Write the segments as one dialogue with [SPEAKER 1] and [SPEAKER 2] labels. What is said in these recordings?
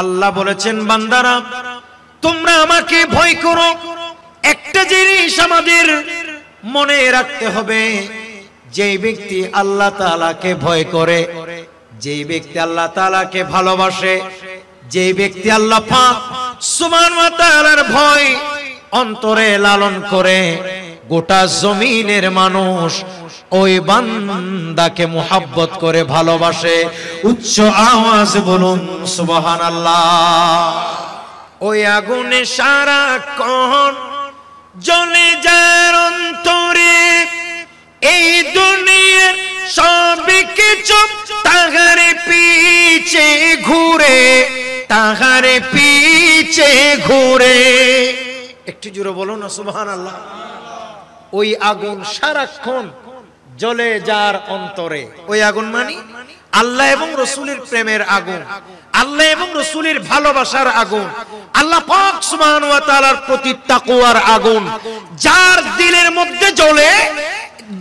[SPEAKER 1] আল্লাহ বলেছেন বান্দারা তোমরা আমাকে ভয় করো। একটা জিনিস আমাদের মনে রাখতে হবে, যেই ব্যক্তি আল্লাহ তাআলাকে ভয় করে, যেই ব্যক্তি আল্লাহ তাআলাকে ভালোবাসে, যেই ব্যক্তি আল্লাহ পাক সুবহানাহু ওয়া তাআলার ভয় অন্তরে লালন করে, গোটা জমিনের মানুষ ওই বান্দাকে মুহাব্বত করে ভালোবাসে। উচ্চ আওয়াজ বলুন সুবহানাল্লাহ। ওই আগুনে সারাক্ষণ জ্বলে যার অন্তরে, এই দুনিয়ার সব কিছু তাহারে পিছে ঘুরে, তাহারে পিছে ঘুরে। একটু জোরে বলুন না সুবহানাল্লাহ। ওই আগুন সারাক্ষণ জ্বলে যার অন্তরে। ওই আগুন মানে আল্লাহ এবং রাসূলের প্রেমের আগুন, আল্লাহ এবং রাসূলের ভালোবাসার আগুন, আল্লাহ পাক সুবহানাহু ওয়া তাআলার প্রতি তাকওয়ার আগুন। যার দিলের মধ্যে জ্বলে,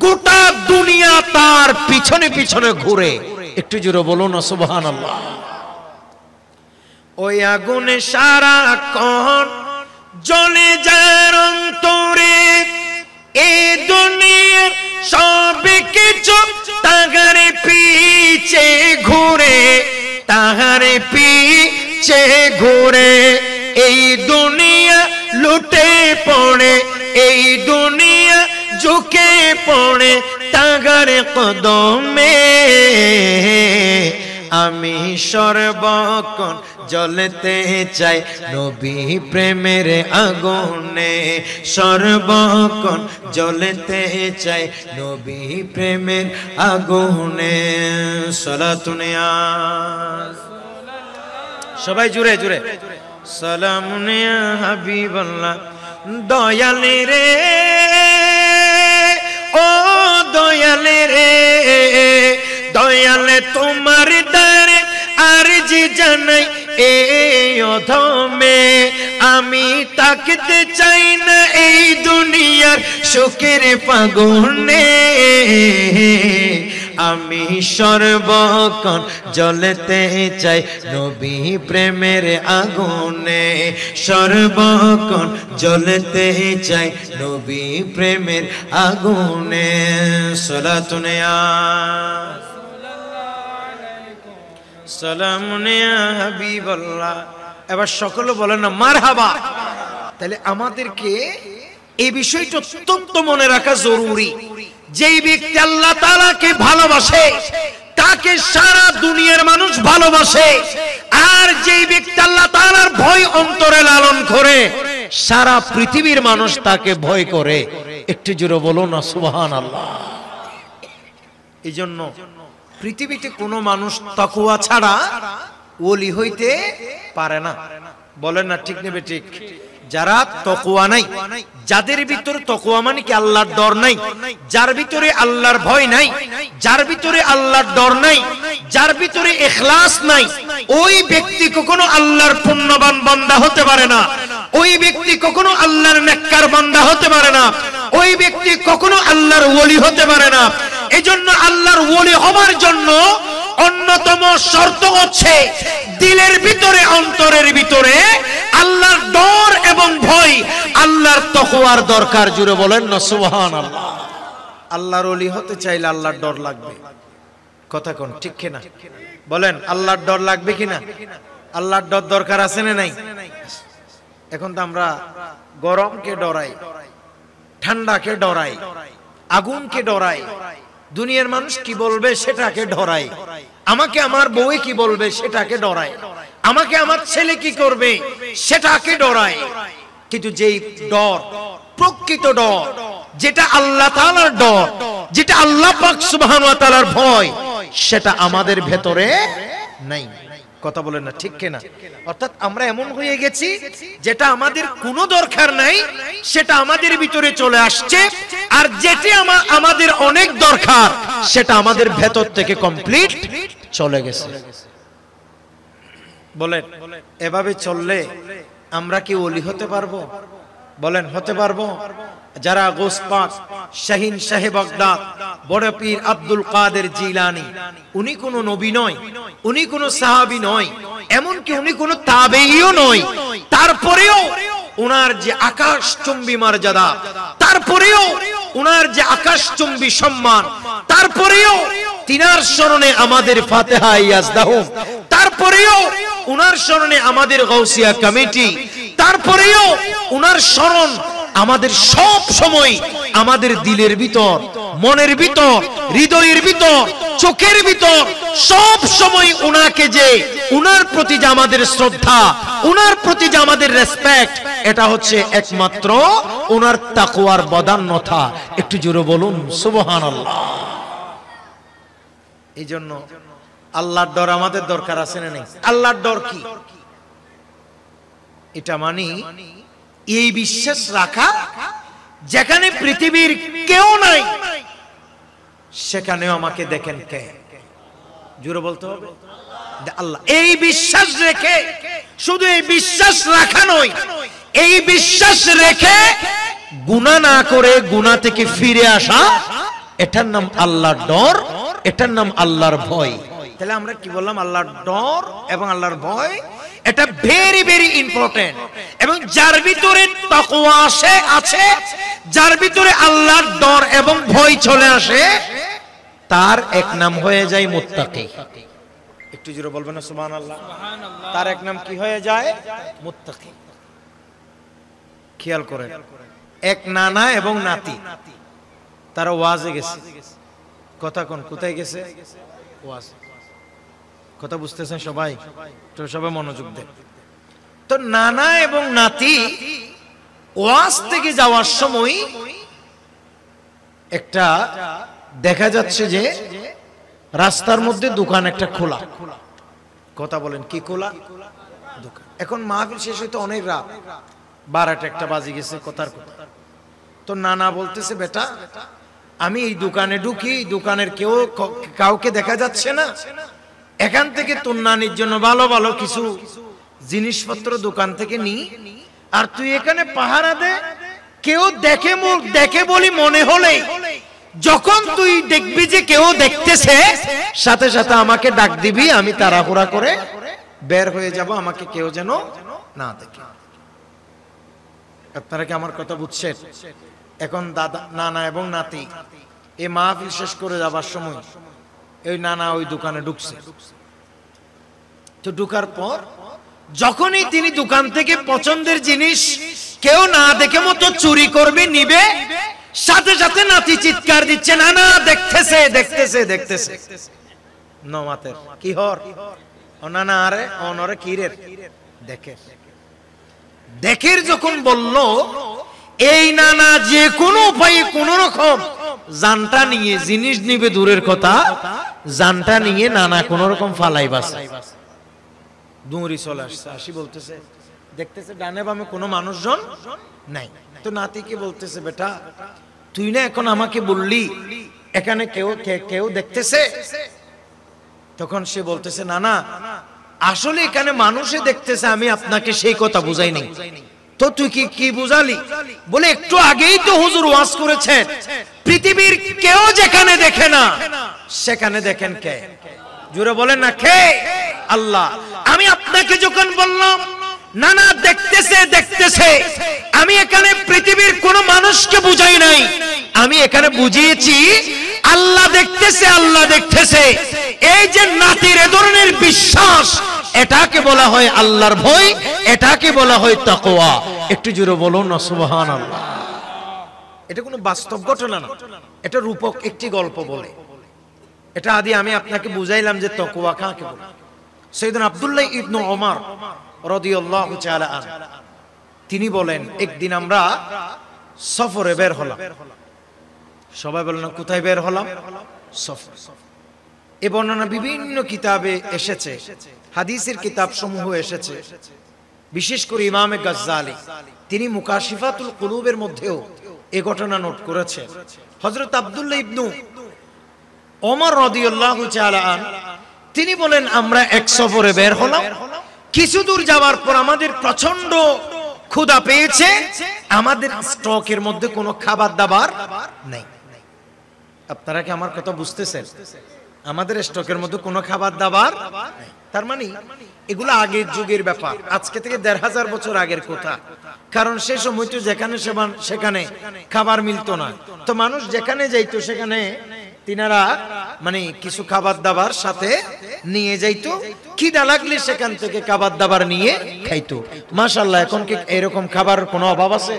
[SPEAKER 1] গোটা দুনিয়া তার পিছনে পিছনে ঘুরে। একটু জোরে বলুন না সুবহানাল্লাহ। ওই আগুনে সারাক্ষণ জ্বলে যার অন্তরে, এই দুনিয়ার সব কিছু তাহারে পিছে ঘুরে, তাহারে পিছে ঘুরে। এই দুনিয়া লুটে পড়ে, এই দুনিয়া ঝুঁকে পড়ে তাহারে কদমে। আমি সর্বক্ষণ জ্বলতে চাই নবী প্রেমের আগুনে, সর্বক্ষণ জ্বলতে চাই নবী প্রেমের আগুনে। সালাতুন ইয়া সবাই জুড়ে জুড়ে সালামুন ইয়া হাবিবাল্লাহ। দয়ালে রে, ও দয়ালে রে, দয়ালে তোমার দ্বারে আরজি জানাই এই অধমে। আমি তাকতে চাই না এই দুনিয়ার সুখের ফাগুনে, আমি সর্বক্ষণ জ্বলতে চাই নবী প্রেমের আগুনে, সর্বক্ষণ জ্বলতে চাই নবী প্রেমের আগুনে। সালাতুন ইয়া সালামুন ইয়া হাবিবাল্লাহ। এবার সকলে বলেন না মারহাবা। তাহলে আমাদেরকে এই বিষয়টা অত্যন্ত মনে রাখা জরুরি। যেই ব্যক্তি আল্লাহ তাআলাকে ভালোবাসে তাকে সারা দুনিয়ার মানুষ ভালোবাসে, আর যেই ব্যক্তি আল্লাহ তাআলার ভয় অন্তরে লালন করে সারা পৃথিবীর মানুষ তাকে ভয় করে। একটু জোরে বলুন না সুবহানাল্লাহ। এইজন্য পৃথিবীতে কোনো মানুষ তাকওয়া ছাড়া ওলি হইতে পারে না। বলেন না ঠিক নেবে ঠিক? যারা তাকওয়া নাই, যাদের ভিতরে তাকওয়া মানে কি আল্লাহর ডর নাই, যার ভিতরে আল্লাহর ভয় নাই, যার ভিতরে আল্লাহর ডর নাই, যার ভিতরে ইখলাস নাই, ওই ব্যক্তি কখনো আল্লাহর পুণ্যবান বান্দা হতে পারে না, ওই ব্যক্তি কখনো আল্লাহর নেককার বান্দা হতে পারে না, ওই ব্যক্তি কখনো আল্লাহর ওলি হতে পারে না। এজন্য আল্লাহর ওলি হবার জন্য অন্যতম শর্ত হচ্ছে দিলের ভিতরে, অন্তরের ভিতরে আল্লাহর ডর এবং ভয়, আল্লাহর তাকওয়ার দরকার। জুড়ে বলেন না সুবহানাল্লাহ। আল্লাহর ওলি হতে চাইলে আল্লাহর ডর লাগবে। কথা কোন ঠিক কিনা? বলেন আল্লাহর ডর লাগবে কিনা? আল্লাহর ডর দরকার আছে না নাই? এখন তো আমরা গরমকে ডরাই, ঠান্ডাকে ডরাই, আগুনকে ডরাই, দুনিয়ার মানুষ কি বলবে সেটাকে ডরাই, আমাকে আমার বউ কি বলবে সেটাকে ডরাই, আমাকে আমার ছেলে কি করবে সেটাকে ডরাই। কিন্তু যেই ডর, প্রকৃত ডর, যেটা আল্লাহ তাআলার ডর, যেটা আল্লাহ পাক সুবহানাহু ওয়া তাআলার ভয়, সেটা আমাদের ভেতরে নাই। কথা বলেন না ঠিক কিনা? অর্থাৎ আমরা এমন হয়ে গেছি যেটা আমাদের কোনো দরকার নাই সেটা আমাদের ভিতরে চলে আসছে, আর যেটি আমাদের অনেক দরকার সেটা আমাদের ভেতর থেকে কমপ্লিট চলে গেছে। বলেন এভাবে চললে আমরা কি ওলি হতে পারবো? বলেন হতে পারবো? যারা গৌস পাক শাহিন শাহে বাগদাদ বড় পীর আব্দুল কাদের জিলানী, উনি কোনো নবী নয়, উনি কোনো সাহাবী নয়, এমনকি উনি কোনো তাবেঈও নয়, তারপরেও উনার যে আকাশচুম্বী মর্যাদা, তারপরেও উনার যে আকাশচুম্বী সম্মান, তারপরেও তিনার স্মরণে আমাদের ফাতিহা ইয়াজদাহুম, তারপরেও উনার স্মরণে আমাদের গাউসিয়া কমিটি, তারপরেও উনার স্মরণ আমাদের সব সময় আমাদের দিলের ভিতর, মনের ভিতর, হৃদয়ের ভিতর, চোখের ভিতর সব সময় উনাকে যে, উনার প্রতি যে আমাদের শ্রদ্ধা, উনার প্রতি যে আমাদের রেসপেক্ট, এটা হচ্ছে একমাত্র উনার তাকওয়ার বদান্যতা। একটু জোরে বলুন সুবহানাল্লাহ। এই জন্য আল্লাহর ডর আমাদের দরকার আছে না নেই? আল্লাহর ডর কি? এটা মানে এই বিশ্বাস রাখা যেখানে পৃথিবীর কেউ নাই সেখানেও আমাকে দেখেন কে? জোরে বলতে হবে আল্লাহ। এই বিশ্বাস রেখে, শুধু এই বিশ্বাস রাখা নয়, এই বিশ্বাস রেখে গুনাহ না করে গুনাহ থেকে ফিরে আসা, এটার নাম আল্লাহর ডর, এটার নাম আল্লাহর ভয়। তাহলে আমরা কি বললাম? আল্লাহর ডর এবং আল্লাহর ভয়, এটা ভেরি ভেরি ইম্পর্টেন্ট। এবং যার ভিতরে তাকওয়া আছে, যার ভিতরে আল্লাহর ডর এবং ভয় চলে আসে, তার এক নাম হয়ে যায় মুত্তাকি। একটু জোরে বলবেন না সুবহানাল্লাহ? তার এক নাম কি হয়ে যায়? মুত্তাকি। খেয়াল করেন, এক নানা এবং নাতি, তারা ওয়াজে গেছে। কথা কোন কোথায় গেছে? ওয়াজ। কথা বুঝতেছেন সবাই? তো সবাই মনোযোগ দেন। তো নানা এবং নাতি ওয়াজ থেকে যাওয়ার সময় একটা দেখা যাচ্ছে যে রাস্তার মধ্যে দোকান একটা খোলা। কথা বলেন, কি খোলা? দোকান। এখন মাহফিল শেষ হইতে অনেক রাত, 12টা বাজে গেছে কথার কথা। তো নানা বলতেছে, বেটা আমি এই দোকানে ঢুকি, দোকানের কাউকে দেখা যাচ্ছে না, এখান থেকে তোর নানির জন্য ভালো ভালো কিছু জিনিসপত্র দোকান থেকে নি, আর তুই এখানে পাহারা দে, কেউ দেখে বলি মনে হলে, যখন তুই দেখবি যে কেউ দেখতেছে, সাথে সাথে আমাকে ডাক দিবি, আমি তাড়াহুড়া করে বের হয়ে যাব, আমাকে কেউ যেন না দেখে। আপনারা কি আমার কথা বুঝছেন? এখন দাদা, নানা এবং নাতি এই মাহফিল শেষ করে যাবার সময় এই নানা ওই দোকানে ঢুকছে। তো ঢুকার পর যখনই তিনি দোকান থেকে পছন্দের জিনিস কেউ না দেখে মতো চুরি করবে, নিবে, সাথে সাথে নাতি চিৎকার দিচ্ছে, নানা দেখতেছে দেখতেছে দেখতেছে। নমাতের কি হর ও নানা, আরে অনরে কিরের দেখে দেখের যখন বলল, এই নানা যে কোনো উপায়ে কোন রকম জানটা নিয়ে, জিনিস নিবে দূরের কথা, জানটা নিয়ে নানা কোন রকম ফালাই বাসে দৌড়ি চলে আসছে। আসি বলতেছে, দেখতেছে ডানে বামে কোনো মানুষজন নাই। তো নাতিকে বলতেছে, বেটা তুই না এখন আমাকে বললি এখানে কেউ দেখতেছে? তখন সে বলতেছে, নানা আসলে এখানে মানুষে দেখতেছে, আমি আপনাকে সেই কথা বুঝাই নাই। তো তুই কি বুঝালি? বলে একটু আগেই তো হুজুর ওয়াজ করেছেন, পৃথিবীর কেউ যেখানে দেখে না সেখানে দেখেন কে? জোরে বলেন না, কে? আল্লাহ। আমি আপনাকে যখন বললাম নানা দেখতেছে দেখতেছে, আমি এখানে পৃথিবীর কোন মানুষকে বুঝাই নাই, আমি এখানে বুঝিয়েছি আল্লাহ দেখতেছে, আল্লাহ দেখতেছে। এই যে নাতির এ ধরনের বিশ্বাস, এটাকে বলা হয় আল্লাহর ভয়, এটাকে বলা হয় তাকওয়া। একটু জোরে বলুন না সুবহানাল্লাহ। এটা কোনো বাস্তব ঘটনা না, এটা রূপক একটি গল্প বলে। এটা আদি আমি আপনাকে বুঝাইলাম যে তাকওয়া কাকে বলে। সাইয়েদনা আব্দুল্লাহ ইবনে ওমর রাদিয়াল্লাহু তাআলা আনহু তিনি বলেন, একদিন আমরা সফরে বের হলাম। সবাই বলেন কোথায় বের হলাম? সফর। এই বর্ণনা বিভিন্ন কিতাবে এসেছে, হাদিসের কিতাব সমূহ এসেছে। বিশেষ করে ইমামে গাজ্জালি তিনি মুকাশিফাতুল কুলুবের মধ্যেও এই ঘটনা নোট করেছেন। হযরত আব্দুল্লাহ ইবনে ওমর রাদিয়াল্লাহু তাআলা আনহু তিনি বলেন, আমরা এক সফরে বের হলাম। কিছু দূর যাওয়ার পর আমাদের প্রচন্ড ক্ষুধা পেয়েছে, আমাদের স্টকের মধ্যে কোনো খাবার দাবার নেই। আপনারা কি আমার কথা বুঝতেছেন? আমাদের স্টকের মধ্যে কোনো খাবার দাবার নেই। তার মানে এগুলো আগের যুগের ব্যাপার, আজকে থেকে ১৫০০ বছর আগের কথা। কারণ সে সময় তো যেখানে সেখানে খাবার মিলতো না, তো মানুষ যেখানে যাইতো সেখানে তিনারা মানে কিছু খাবার দাবার সাথে নিয়ে যাইতো, খিদা লাগলে সেখান থেকে খাবার দাবার নিয়ে খাইতো। মাশাআল্লাহ, এখন কি এরকম খাবার কোনো অভাব আছে?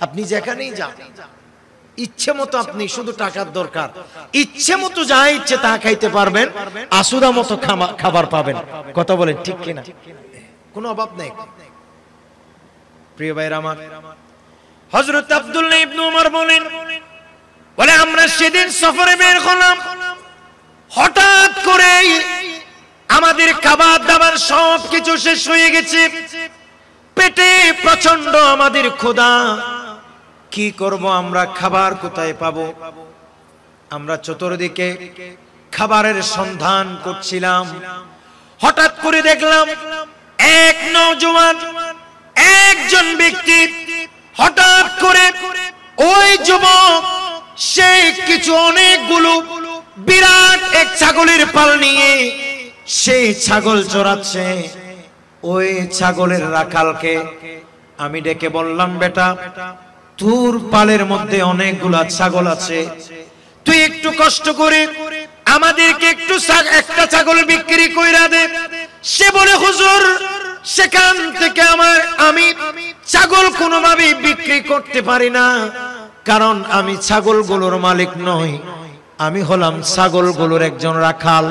[SPEAKER 1] আপনি যেখানেই যান ইচ্ছে মতো, আপনি শুধু টাকার দরকার, ইচ্ছে মতো যা ইচ্ছে তা খাইতে পারবেন, আসুদা মতো খাবার পাবেন। কথা বলেন ঠিক কিনা? কোনো অভাব নেই। প্রিয় ভাইরা আমার, হযরত আব্দুল্লাহ ইবনে উমর বলেন, বলে আমরা সেদিন সফরে বের হলাম, হঠাৎ করে আমাদের খাবার দাবার সব কিছু শেষ হয়ে গেছে, পেটে প্রচন্ড আমাদের ক্ষুধা। কি করব আমরা? খাবার কোথায় পাবো? আমরা চতুর্দিকে খাবারের সন্ধান করছিলাম। হঠাৎ করে দেখলাম এক নওজোয়ান, একজন ব্যক্তি হঠাৎ করে ওই যুবক সে কিছু অনেকগুলো বিরাট এক ছাগলের পাল নিয়ে সেই ছাগল চড়াচ্ছে। ওই ছাগলের রাখালকে আমি ডেকে বললাম, বেটা তোর পালের মধ্যে অনেকগুলা ছাগল আছে, তুই একটু কষ্ট করে আমাদেরকে একটা ছাগল বিক্রি কইরা দে। সে বলে, হুজুর সেখান থেকে আমি ছাগল কোনোভাবেই বিক্রি করতে পারি না, কারণ আমি ছাগলগুলোর মালিক নই, আমি হলাম ছাগলগুলোর একজন রাখাল।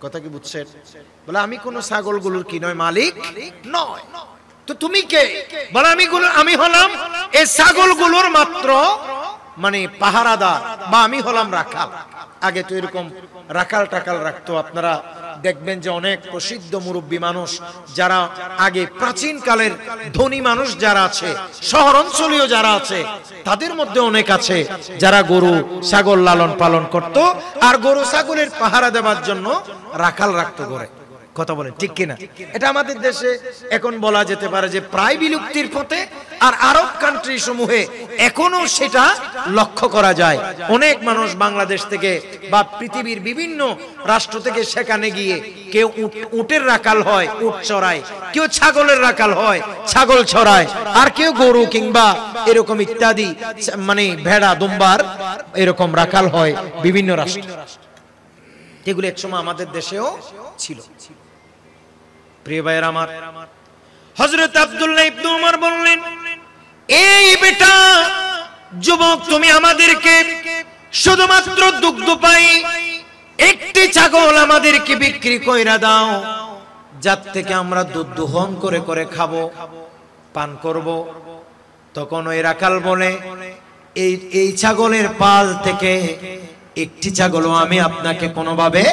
[SPEAKER 1] কথা কি বুঝছেন? বলে আমি কোন ছাগলগুলোর কি নয়, মালিক নয়। তো তুমি কে? বলে আমি হলাম এই ছাগলগুলোর মাত্র মানে পাহারাদার, বা আমি হলাম রাখাল। আগে তো এরকম রাখাল টাকাল রাখতো। আপনারা দেখবেন যে অনেক প্রসিদ্ধ মুরব্বী মানুষ যারা আগে প্রাচীন কালের ধনী মানুষ যারা আছে, শহর অঞ্চলীয় যারা আছে, তাদের মধ্যে অনেক আছে যারা গরু ছাগল লালন পালন করত, আর গরু ছাগলের পাহারা দেওয়ার জন্য রাখাল রাখতো করে। কথা বলেন ঠিক কিনা? এটা আমাদের দেশে এখন বলা যেতে পারে যে প্রায় বিলুপ্তির পথে, আর আরব কান্ট্রি সমূহে এখনো সেটা লক্ষ্য করা যায়। অনেক মানুষ বাংলাদেশ থেকে বা পৃথিবীর বিভিন্ন রাষ্ট্র থেকে সেখানে গিয়ে কেউ উটের রাখাল হয়, উট চড়ায়, কেউ ছাগলের রাখাল হয়, ছাগল চড়ায়, আর কেউ গরু কিংবা এরকম ইত্যাদি মানে ভেড়া দুম্বার এরকম রাখাল হয় বিভিন্ন রাষ্ট্রে। এগুলো একসময় আমাদের দেশেও ছিল। প্রিয় ভাইয়ের আমার, হযরত আব্দুল্লাহ ইবনে উমর বললেন, এই বেটা যুবক, তুমি আমাদেরকে শুধুমাত্র দুগ্ধ পাই একটি ছাগল আমাদেরকে বিক্রি কইরা দাও, যার থেকে আমরা দুধ দোহন করে করে খাবো, পান করব। তখন ওই রাখাল বলে, এই ছাগলের পাল থেকে একটি ছাগলও আমি আপনাকে কোনোভাবে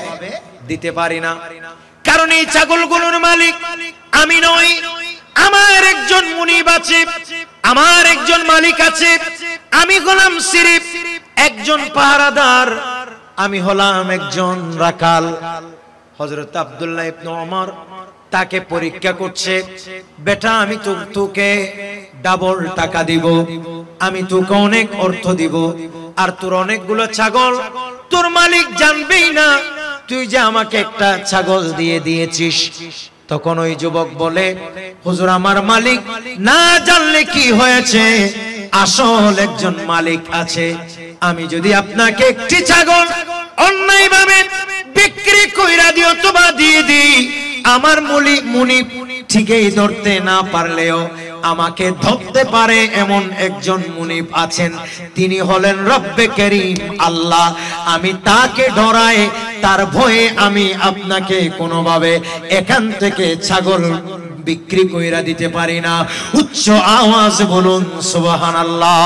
[SPEAKER 1] দিতে পারি না, কারণ এই ছাগলগুলোর মালিক আমি নই, আমার একজন মুনিব আছে, আমার একজন মালিক আছে, আমি হলাম সিরিফ একজন পাহারাদার, আমি হলাম একজন রাখাল। হযরত আব্দুল্লাহ ইবনে ওমর তাকে পরীক্ষা করছে, বেটা আমি তোকে ডাবল টাকা দিব, আমি তোকে অনেক অর্থ দিব, আর তোর অনেকগুলো ছাগল তোর মালিক জানবেই না তুই যে আমাকে একটা ছাগল দিয়ে দিয়েছিস। তখন ওই যুবক বলে, হুজুর আমার মালিক না জানলে কি হয়েছে, আসল একজন মালিক আছে, আমি যদি আপনাকে একটি ছাগল অন্যায়ভাবে বিক্রি কইরা দিও অথবা দিয়ে দিই, আমার মুনিব ঠিকই ধরতে না পারলেও আমাকে ধরতে পারে এমন একজন মুনিব আছেন, তিনি হলেন রব্বে করিম আল্লাহ। আমি তাকে ডরাই, তার ভয়ে আমি আপনাকে কোনোভাবে এখান থেকে ছাগল বিক্রি কইরা দিতে পারি না। উচ্চ আওয়াজ বলুন সুবহানাল্লাহ।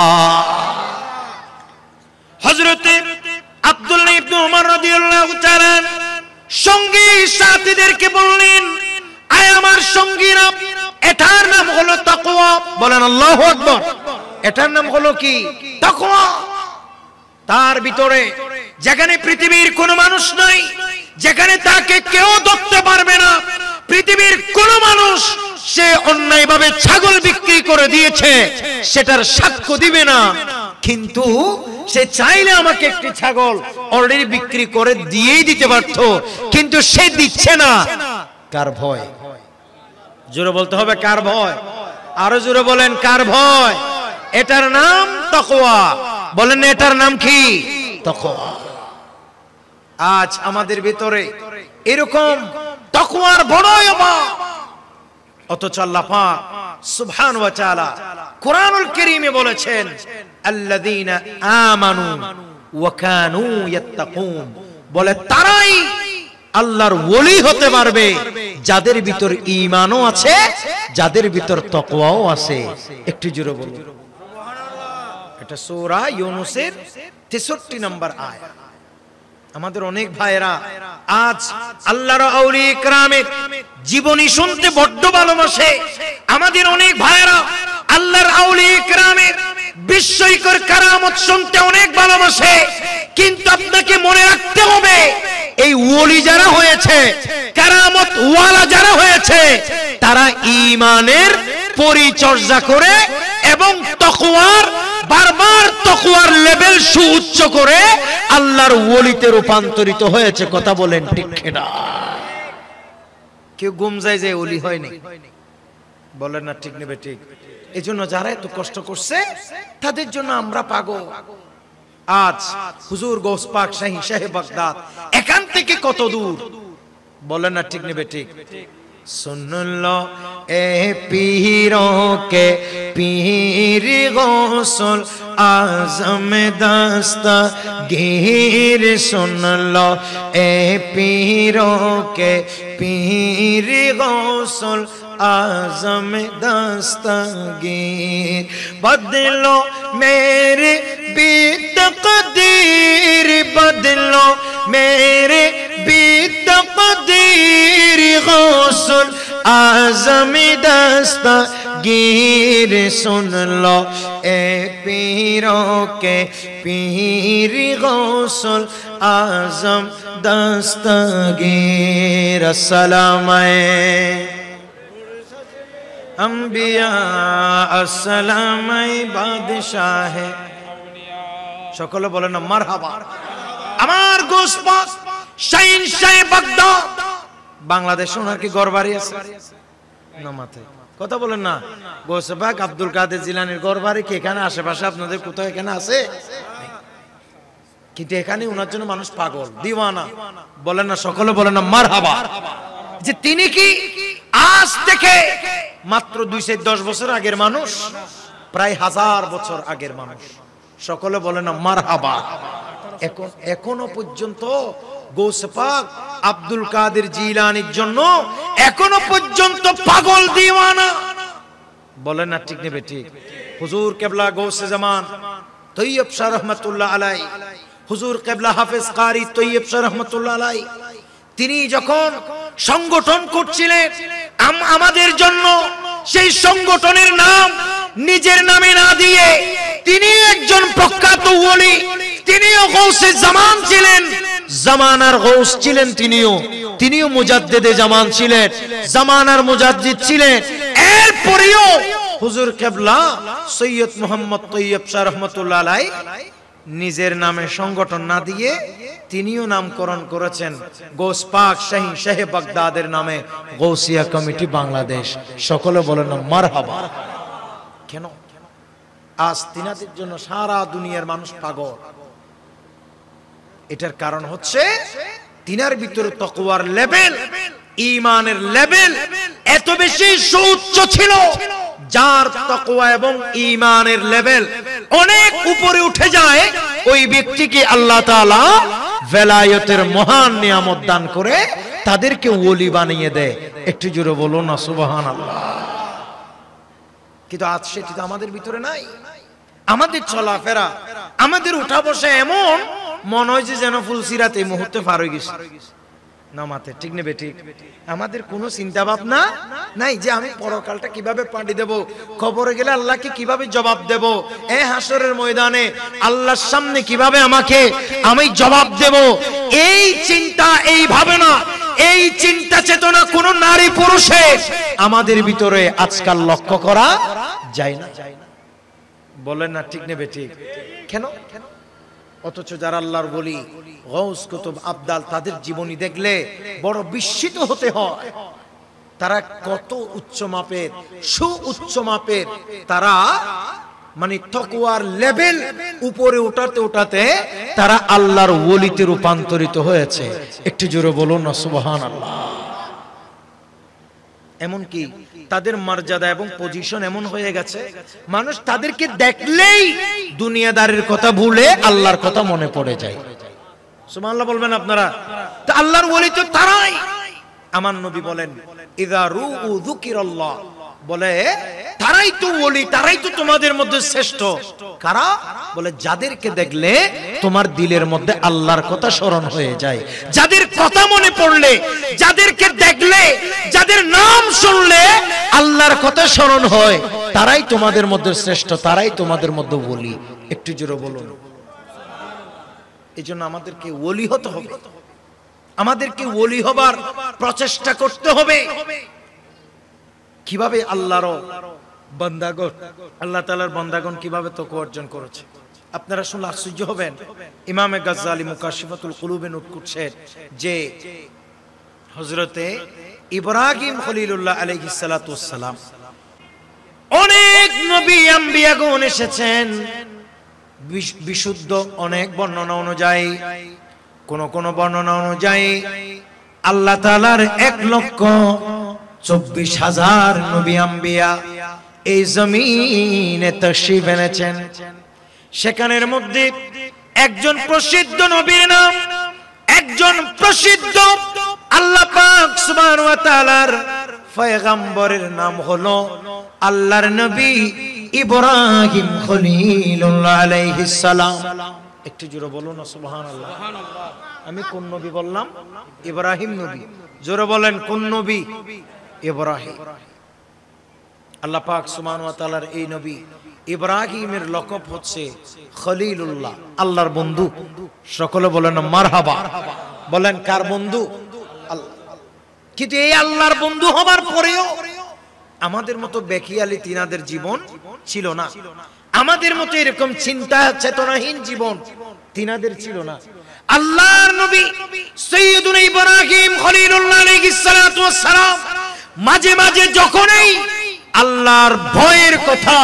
[SPEAKER 1] হযরত আব্দুল্লাহ ইবনে ওমর রাদিয়াল্লাহু তাআলা সঙ্গী সাথীদেরকে বললেন, আয় আমার সঙ্গীরা, এটার নাম হলো তাকওয়া। বলেন আল্লাহু আকবার। এটার নাম হলো কি? তাকওয়া। তার ভিতরে যেখানে পৃথিবীর কোনো মানুষ নাই, যেখানে তাকে কেউ ধরতে পারবে না, পৃথিবীর কোনো মানুষ সে অন্যায়ভাবে ছাগল বিক্রি করে দিয়েছে সেটার সাক্ষ্য দিবে না, কিন্তু সে চাইলে আমাকে একটি ছাগল অলরেডি বিক্রি করে দিয়েই দিতে পারত, কিন্তু সে দিচ্ছে না। কার ভয়? জোরে বলতে হবে কার ভয়? আরো জোরে বলেন কার ভয়? এটার নাম তাকওয়া। বলেন এটার নাম কি? তাকওয়া। আজ আমাদের ভিতরে এরকম তাকওয়ার বড়ই অভাব, অথচ আল্লাহ পাক সুবহানাহু ওয়া তাআলা কোরআনুল কারীমে বলেছেন আল্লাযীনা আমানু ওয়া কানু ইয়াত্তাকুন, বলে তারাই আল্লাহর ওলি হতে পারবে যাদের ভিতর ঈমানও আছে, যাদের ভিতর তাকওয়াও আছে। একটু জোরে বলুন সুবহানাল্লাহ। এটা সূরা ইউনূসের 63 নম্বর আয়াত। আমাদের অনেক ভাইরা আজ আল্লাহর আউলিয়া ইকরামের জীবনী শুনতে বড্ড ভালোবাসে। আমাদের অনেক ভাইরা আল্লাহর আউলিয়া ইকরামের বিস্ময়কর কারামত শুনতে অনেক ভালোবাসে, কিন্তু আপনাকে মনে রাখতে হবে এই ওলি যারা হয়েছে, কারামত ওয়ালা যারা হয়েছে, তারা ঈমানের পরিচর্যা করে এবং তাকওয়ার বারবার তাকওয়ার লেভেল সুউচ্চ করে আল্লাহর ওলিতে রূপান্তরিত হয়েছে। কথা বলেন ঠিক কিনা? কেউ গুম যায় যে ওলি হয়নি, বলেন না ঠিক নেবে ঠিক? এই জন্য যারা এত কষ্ট করছে তাদের জন্য আমরা পাগল। আজ হুজুর গৌস পাক শাহী শাহে বাগদাদ এখান থেকে কত দূর, বলেন না ঠিক নেবে ঠিক? सुन लो ए पीरों के पीर गौसुल आज़म दस्तगीर, सुन लो ए पीरों के पीर गौसुल आज़म दस्तगीर, बदलो मेरे भी तकदीर, बदलो मेरे भी तकदीर, गौसुल आज़म दस्तगीर, सुन लो ए पीरों के पीर गौसुल आज़म दस्तगीर। अस्सलाम अंबिया अस्सलाम बादशाह, সকলে বলেন না মারহাবা। আমার গৌস পাক শাহী শাহে বাগদাদ, বাংলাদেশ ওনার কি গড়বাড়ি আছে না মাথায়? কথা বলেন না। গৌস পাক আব্দুল কাদের জিলানীর গড়বাড়ি কি এখানে আশেপাশে আপনাদের কোথাও এখানে আছে? কিন্তু এখানে ওনার জন্য মানুষ পাগল দিওয়ানা, বলেন না সকলে বলেন না মারহাবা। যে তিনি কি আজ থেকে মাত্র 210 বছর আগের মানুষ, প্রায় 1000 বছর আগের মানুষ, সকলে বলেন না মারহাবা। এখনো পর্যন্ত গৌস পাক আব্দুল কাদের জিলানীর জন্য এখনো পর্যন্ত পাগল দিওয়ানা, বলেন না ঠিক নেবে ঠিক? হুজুর কেবলা গৌসে জামান তৈয়ব শাহ রহমাতুল্লাহ আলাইহি, হুজুর কেবলা হাফেজ কারি তৈয়ব শাহ রহমাতুল্লাহ আলাইহি, তিনি যখন সংগঠন করছিলেন আমাদের জন্য, সেই সংগঠনের নাম নিজের নামে না দিয়ে তিনি একজন প্রখ্যাত ওলি, তিনিও গৌসে জামান ছিলেন, জামানার গৌস ছিলেন, তিনিও মুজাদ্দিদে জামান ছিলেন, জামানার মুজাদ্দিদ ছিলেন। এরপরেও হুজুর কেবলা সৈয়দ মুহাম্মদ তৈয়ব শাহ রহমাতুল্লাহ আলাইহি নিজের নামে সংগঠন না দিয়ে তিনিও নামকরণ করেছেন গৌস পাক শাহী শাহে বাগদাদের নামে গৌসিয়া কমিটি বাংলাদেশ। সকলে বলেন না মারহাবা। কেন? আজ তিনাদের জন্য সারা দুনিয়ার মানুষ পাগল। এটার কারণ হচ্ছে তিনার ভিতরে তাকওয়ার লেভেল, ঈমানের লেভেল এত বেশি সুউচ্চ ছিল, যার তাকওয়া এবং ঈমানের লেভেল অনেক উপরে উঠে যায়, ওই ব্যক্তিকে আল্লাহ তাআলা ভেলায়েতের মহান নিয়ামত দান করে তাদেরকে ওলি বানিয়ে দেয়। একটু জোরে বলুন না সুবহানাল্লাহ। কিন্তু আজ সেটি তো আমাদের ভিতরে নাই। আমাদের চলাফেরা, আমাদের উঠা বসা এমন মনে হয় যে যেন ফুলসিরাত এই মুহূর্তে পার হয়ে গেছে না মাথায়, ঠিক নেবে ঠিক? আমাদের কোনো চিন্তা ভাবনা নাই যে আমি পরকালটা কিভাবে পাড়ি দেব, কবরে গেলে আল্লাহকে কিভাবে জবাব দেব, হাসরের ময়দানে আল্লাহর সামনে কিভাবে আমি জবাব দেব। এই চিন্তা, এই ভাবনা, এই চিন্তা চেতনা কোন নারী পুরুষে আমাদের ভিতরে আজকাল লক্ষ্য করা যায় না। বলেন না ঠিক নেবে ঠিক? কেন? অথচ যারা আল্লাহর ওলি, গৌস, কুতুব, আবদাল, তাদের জীবনী দেখলে বড় বিস্মিত হতে হয়। তারা কত উচ্চ মাপের, সুউচ্চ মাপের, তারা মানে তাকওয়ার লেভেল উপরে উঠাতে উঠাতে তারা আল্লাহর ওলিতে রূপান্তরিত হয়েছে। একটু জোরে বলুন না সুবহানাল্লাহ। এমন কি তাদের মর্যাদা এবং পজিশন এমন হয়ে গেছে, মানুষ তাদেরকে দেখলেই দুনিয়াদারের কথা ভুলে আল্লাহর কথা মনে পড়ে যায়। সুবহানাল্লাহ বলবেন আপনারা? তা আল্লাহর ওলি তো তারাই। আমার নবী বলেন ইযা রুউ যুকিরাল্লাহ, বলে তারাই তো ওলি, তারাই তো তোমাদের মধ্যে শ্রেষ্ঠ। কারা? বলে যাদেরকে দেখলে তোমার দিলের মধ্যে আল্লাহর কথা স্মরণ হয়ে যায়, যাদের কথা মনে পড়লে, যাদেরকে দেখলে, যাদের নাম শুনলে আল্লাহর কথা স্মরণ হয়, তারাই তোমাদের মধ্যে শ্রেষ্ঠ, তারাই তোমাদের মধ্যে ওলি। একটু জোরে বলুন। এজন্য আমাদেরকে ওলি হতে হবে, আমাদেরকে ওলি হবার প্রচেষ্টা করতে হবে। কিভাবে আল্লাহর বান্দাগণ, আল্লাহ তাআলার বান্দাগণ কিভাবে তাকওয়া অর্জন করেছে আপনারা শুনলে আশ্চর্য হবেন। ইমামে গাজ্জালী মুকাশিফাতুল কুলুবে নোট করছেন যে হযরতে ইব্রাহিম খলিলুল্লাহ আলাইহিস সালাতু ওয়াস সালাম, অনেক নবী আম্বিয়াগণ এসেছেন বিশুদ্ধ অনেক বর্ণনা অনুযায়ী, কোন কোন বর্ণনা অনুযায়ী আল্লাহ তাআলার 1,24,000 নবী আম্বিয়া এই জমিনে তাশরীফ এনেছেন। সেখানের মধ্যে একজন প্রসিদ্ধ নবীর নাম, একজন প্রসিদ্ধ আল্লাহ পাক সুবহানাহু ওয়া তাআলার পয়গম্বরের নাম হলো আল্লাহর নবী ইব্রাহিম খলিলুল্লাহ আলাইহিস সালাম। একটু জোরে বলুন না সুবহানাল্লাহ। আমি কোন নবী বললাম? ইব্রাহিম নবী। জোরে বলেন কোন নবী? ইব্রাহিম। আল্লাহ পাক সুবহানাহু ওয়া তাআলার এই নবী ইব্রাহিমের লকব হচ্ছে খলিলুল্লাহ, আল্লাহর বন্ধু। সকলে বলেন মারহাবা। বলেন কার বন্ধু? আল্লাহ। কিন্তু এই আল্লাহর বন্ধু হবার পরেও আমাদের মতো বেখিয়ালি তিনাদের জীবন ছিল না, আমাদের মতো এরকম চিন্তা চেতনাহীন জীবন তিনাদের ছিল না। আল্লাহর নবী সাইয়্যিদুনা ইব্রাহিম খলিলুল্লাহ আলাইহিস সালাতু ওয়াস সালাম মাঝে মাঝে যখনই আল্লাহর ভয়ের কথা,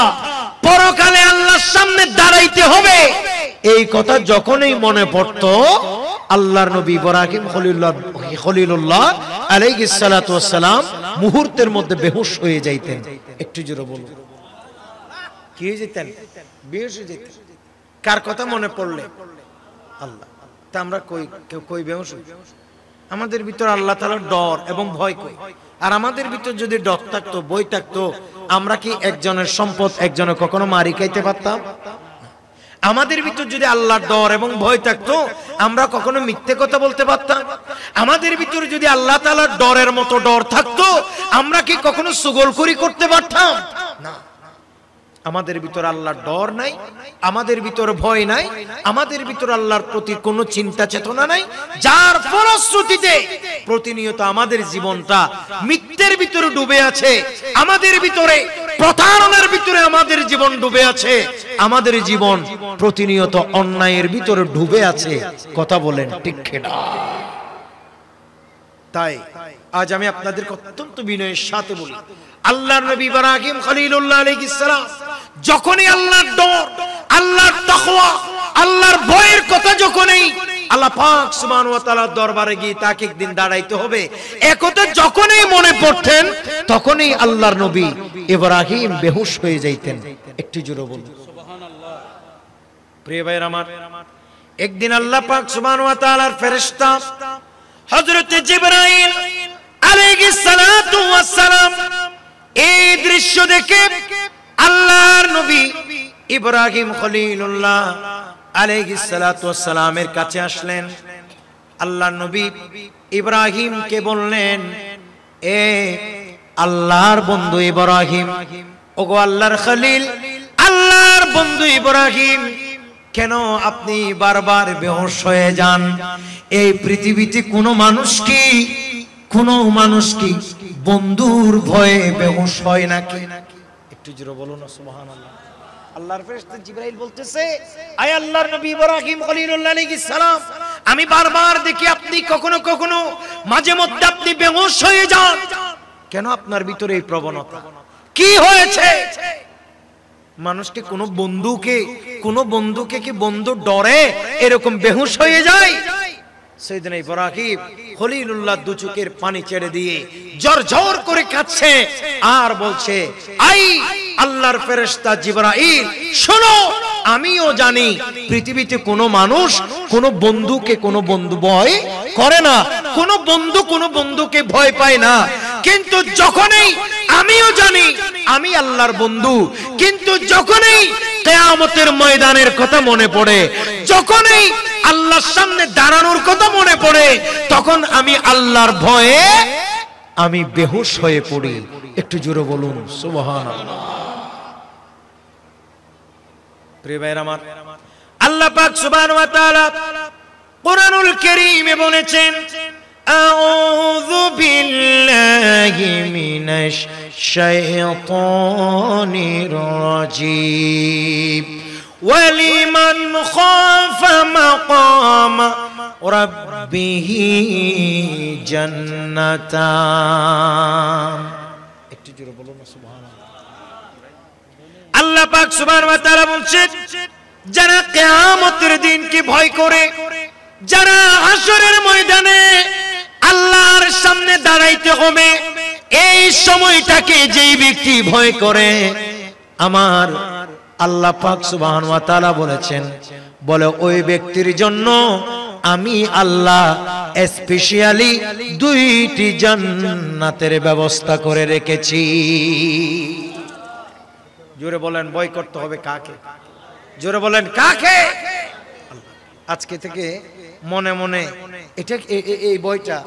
[SPEAKER 1] পরকালে আল্লাহর সামনে দাঁড়াইতে হবে, এই কথা যখনই মনে পড়তো, আল্লাহর নবী ইব্রাহিম খলিলুল্লাহ আলাইহিস সালাতু ওয়াস সালাম মুহূর্তের মধ্যে বেহুশ হয়ে যাইতেন। একটু জোরে বলুন। কি হয়ে যেতেন? বেহুশ হয়ে যেতেন। কার কথা মনে পড়লে? আল্লাহ। তা আমরা কই বেহুশ হই? আমাদের ভিতর আল্লাহ তাআলার ডর এবং ভয় কই? আর আমাদের ভিতর যদি ডর থাকতো, ভয় থাকতো, আমরা কি একজনের সম্পদ একজনে কখনো মারি খাইতে পারতাম? আমাদের ভিতর যদি আল্লাহর ডর এবং ভয় থাকতো, আমরা কখনো মিথ্যে কথা বলতে পারতাম? আমাদের ভিতর যদি আল্লাহ তাআলার ডরের মতো ডর থাকতো, আমরা কি কখনো সুগলখুরি করতে পারতাম? না। আমাদের ভিতর আল্লাহর ডর নাই, আমাদের ভিতর ভয় নাই, আমাদের ভিতর আল্লাহর প্রতি কোনো চিন্তা চেতনা নাই, যার ফলশ্রুতিতে প্রতিনিয়ত আমাদের জীবনটা মিথ্যের ভিতরে ডুবে আছে, আমাদের ভিতরে প্রতারণার ভিতরে আমাদের জীবন ডুবে আছে, আমাদের জীবন প্রতিনিয়ত অন্যায়ের ভিতরে ডুবে আছে। কথা বলেন ঠিক কিনা? তাই আজ আমি আপনাদেরকে অত্যন্ত বিনয়ের সাথে বলি, আল্লাহর নবী ইব্রাহিম খলিলুল্লাহ আলাইহিস সালাম যখনই আল্লাহর ডর, আল্লাহর তাকওয়া, আল্লাহর ভয়ের কথা যখনই আল্লাহ পাক সুবহানাহু ওয়া তাআলার দরবারে গিয়ে তাকে একদিন দাঁড়াইতে হবে, একথা যখনই মনে পড়তেন, তখনই আল্লাহর নবী ইব্রাহিম বেহুশ হয়ে যাইতেন। একটু জোরে বলুন সুবহানাল্লাহ। প্রিয় ভাইরা আমার, একদিন আল্লাহ পাক সুবহানাহু ওয়া তাআলার ফেরেশতা হযরত জিবরাইল আলাইহিস সালাতু ওয়াস সালাম এই দৃশ্য দেখে আল্লাহর নবী ইব্রাহিম খলিলুল্লাহ আলাইহিস সালাতু ওয়াস সালামের কাছে আসলেন। আল্লাহর নবী ইব্রাহিমকে বললেন, এ আল্লাহর বন্ধু ইব্রাহিম, ওগো আল্লাহর খলিল, আল্লাহর বন্ধু ইব্রাহিম, কেন আপনি বারবার বেহুশ হয়ে যান? এই পৃথিবীতে কোনো মানুষ কি কোন মানুষ কি বন্ধুর ভয়ে বেহুশ হয় নাকি? একটু জোরে বলুন না সুবহানাল্লাহ। আল্লাহর ফেরেশতা জিবরাইল বলতেছে, আয় আল্লাহর নবী ইব্রাহিম খলিলুল্লাহ আলাইহিস সালাম, আমি বারবার দেখি আপনি কখনো কখনো মাঝে মধ্যে আপনি বেহুশ হয়ে যান। কেন আপনার ভিতরে এই প্রবণতা? কি হয়েছে? মানুষকে কোন বন্ধুকে কি বন্ধু ডরে এরকম বেহুশ হয়ে যায়? সাইয়েদনা ইব্রাহিম খলিলুল্লাহ দু চোখের পানি ছেড়ে দিয়ে জোর করে কাঁদছে আর বলছে, আই আল্লাহর ফেরেশতা জিবরাইল, শোনো, আমিও জানি পৃথিবীতে কোনো মানুষ কোনো বন্ধুকে কোনো বন্ধু ভয় করে না, কোনো বন্ধুকে ভয় পায় না। কিন্তু যখনই আমিও জানি আমি আল্লাহর বন্ধু, কিন্তু যখনই কিয়ামতের ময়দানের কথা মনে পড়ে, যখনই আল্লাহর সামনে দাঁড়ানোর কথা মনে পড়ে, তখন আমি আল্লাহর ভয়ে আমি বেহুশ হয়ে পড়ি। একটু জোরে বলুন সুবহানাল্লাহ। প্রিয় ভাইরা আমার, আল্লাহ পাক সুবহানাহু ওয়া তাআলা কুরআনুল কারীমে বলেছেন, আউযু বিল্লাহি মিনাশ শাইতানির রাজীম ওয়ালিমান খাফা মাকাম রাব্বিহি জান্নাতান। একটু জোরে বলুন না সুবহানাল্লাহ। আল্লাহ পাক সুবহানাহু ওয়া তাআলা বলছেন, যারা কিয়ামতের দিনকে ভয় করে, যারা হাসরের ময়দানে আল্লাহর সামনে দাঁড়াইতে হবে, এই সময়টাকে যেই ব্যক্তি ভয় করে, আমার আল্লাহ পাক সুবহানাহু ওয়া তাআলা বলেছেন, বলে ওই ব্যক্তির জন্য আমি আল্লাহ স্পেশালি দুইটি জান্নাতের ব্যবস্থা করে রেখেছি। জোরে বলেন, ভয় করতে হবে কাকে? জোরে বলেন কাকে? আজকে থেকে মনে মনে এটা এই বইটা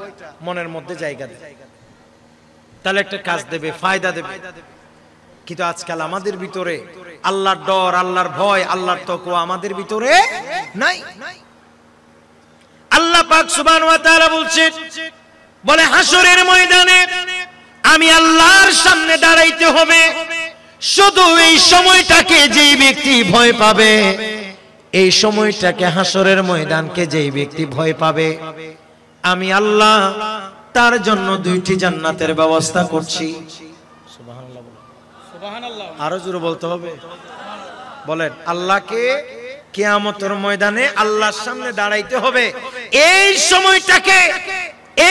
[SPEAKER 1] মনের মধ্যে জায়গা দেয়, তাহলে একটা কাজ দেবে, ফায়দা দেবে। কিন্তু আজকাল আমাদের ভিতরে আল্লাহর ডর, আল্লাহর ভয়, আল্লাহর তাকওয়া আমাদের ভিতরে নাই। আল্লাহ পাক সুবহানাহু ওয়া তাআলা বলছেন, বলে হাসরের ময়দানে আমি আল্লাহর সামনে দাঁড়াইতে হবে, শুধু এই সময়টাকে যেই ব্যক্তি ভয় পাবে, এই সময়টাকে হাসরের ময়দানকে যেই ব্যক্তি ভয় পাবে, আমি আল্লাহ তার জন্য দুইটি জান্নাতের ব্যবস্থা করছি। সুবহানাল্লাহ, সুবহানাল্লাহ। আরো জোরে বলতে হবে, বলেন আল্লাহকে কিয়ামতের ময়দানে আল্লাহর সামনে দাঁড়াইতে হবে, এই সময়টাকে,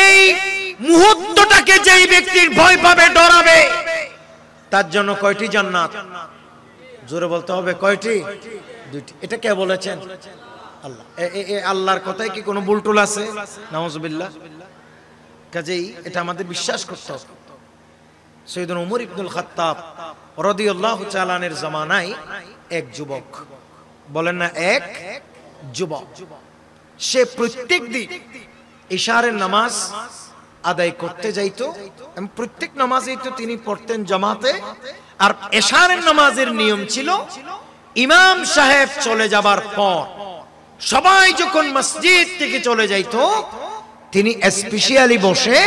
[SPEAKER 1] এই মুহূর্তটাকে যেই ব্যক্তির ভয় পাবে, ডরাবে, তার জন্য কয়টি জান্নাত? জোরে বলতে হবে, কয়টি? দুইটি। এটা কে বলেছেন? আল্লাহ। আল্লাহর কথায় কি কোনো ভুলটুল আছে? নাউজুবিল্লাহ। কাজেই এটা আমাদের বিশ্বাস করতে হবে। সৈয়দনা ওমর ইবনুল খাত্তাব রাদিয়াল্লাহু তাআলা আনহুর জামানায় এক যুবক, বলেন না এক যুবক, সে প্রত্যেক দিন ইশারের নামাজ আদায় করতে যাইতো, প্রত্যেক নামাজেই তো তিনি পড়তেন জামাতে। আর ইশারের নামাজের নিয়ম ছিল, ইমাম সাহেব চলে যাবার পর সবাই যখন মসজিদ থেকে চলে যাইতো, তিনি স্পেশালি বসে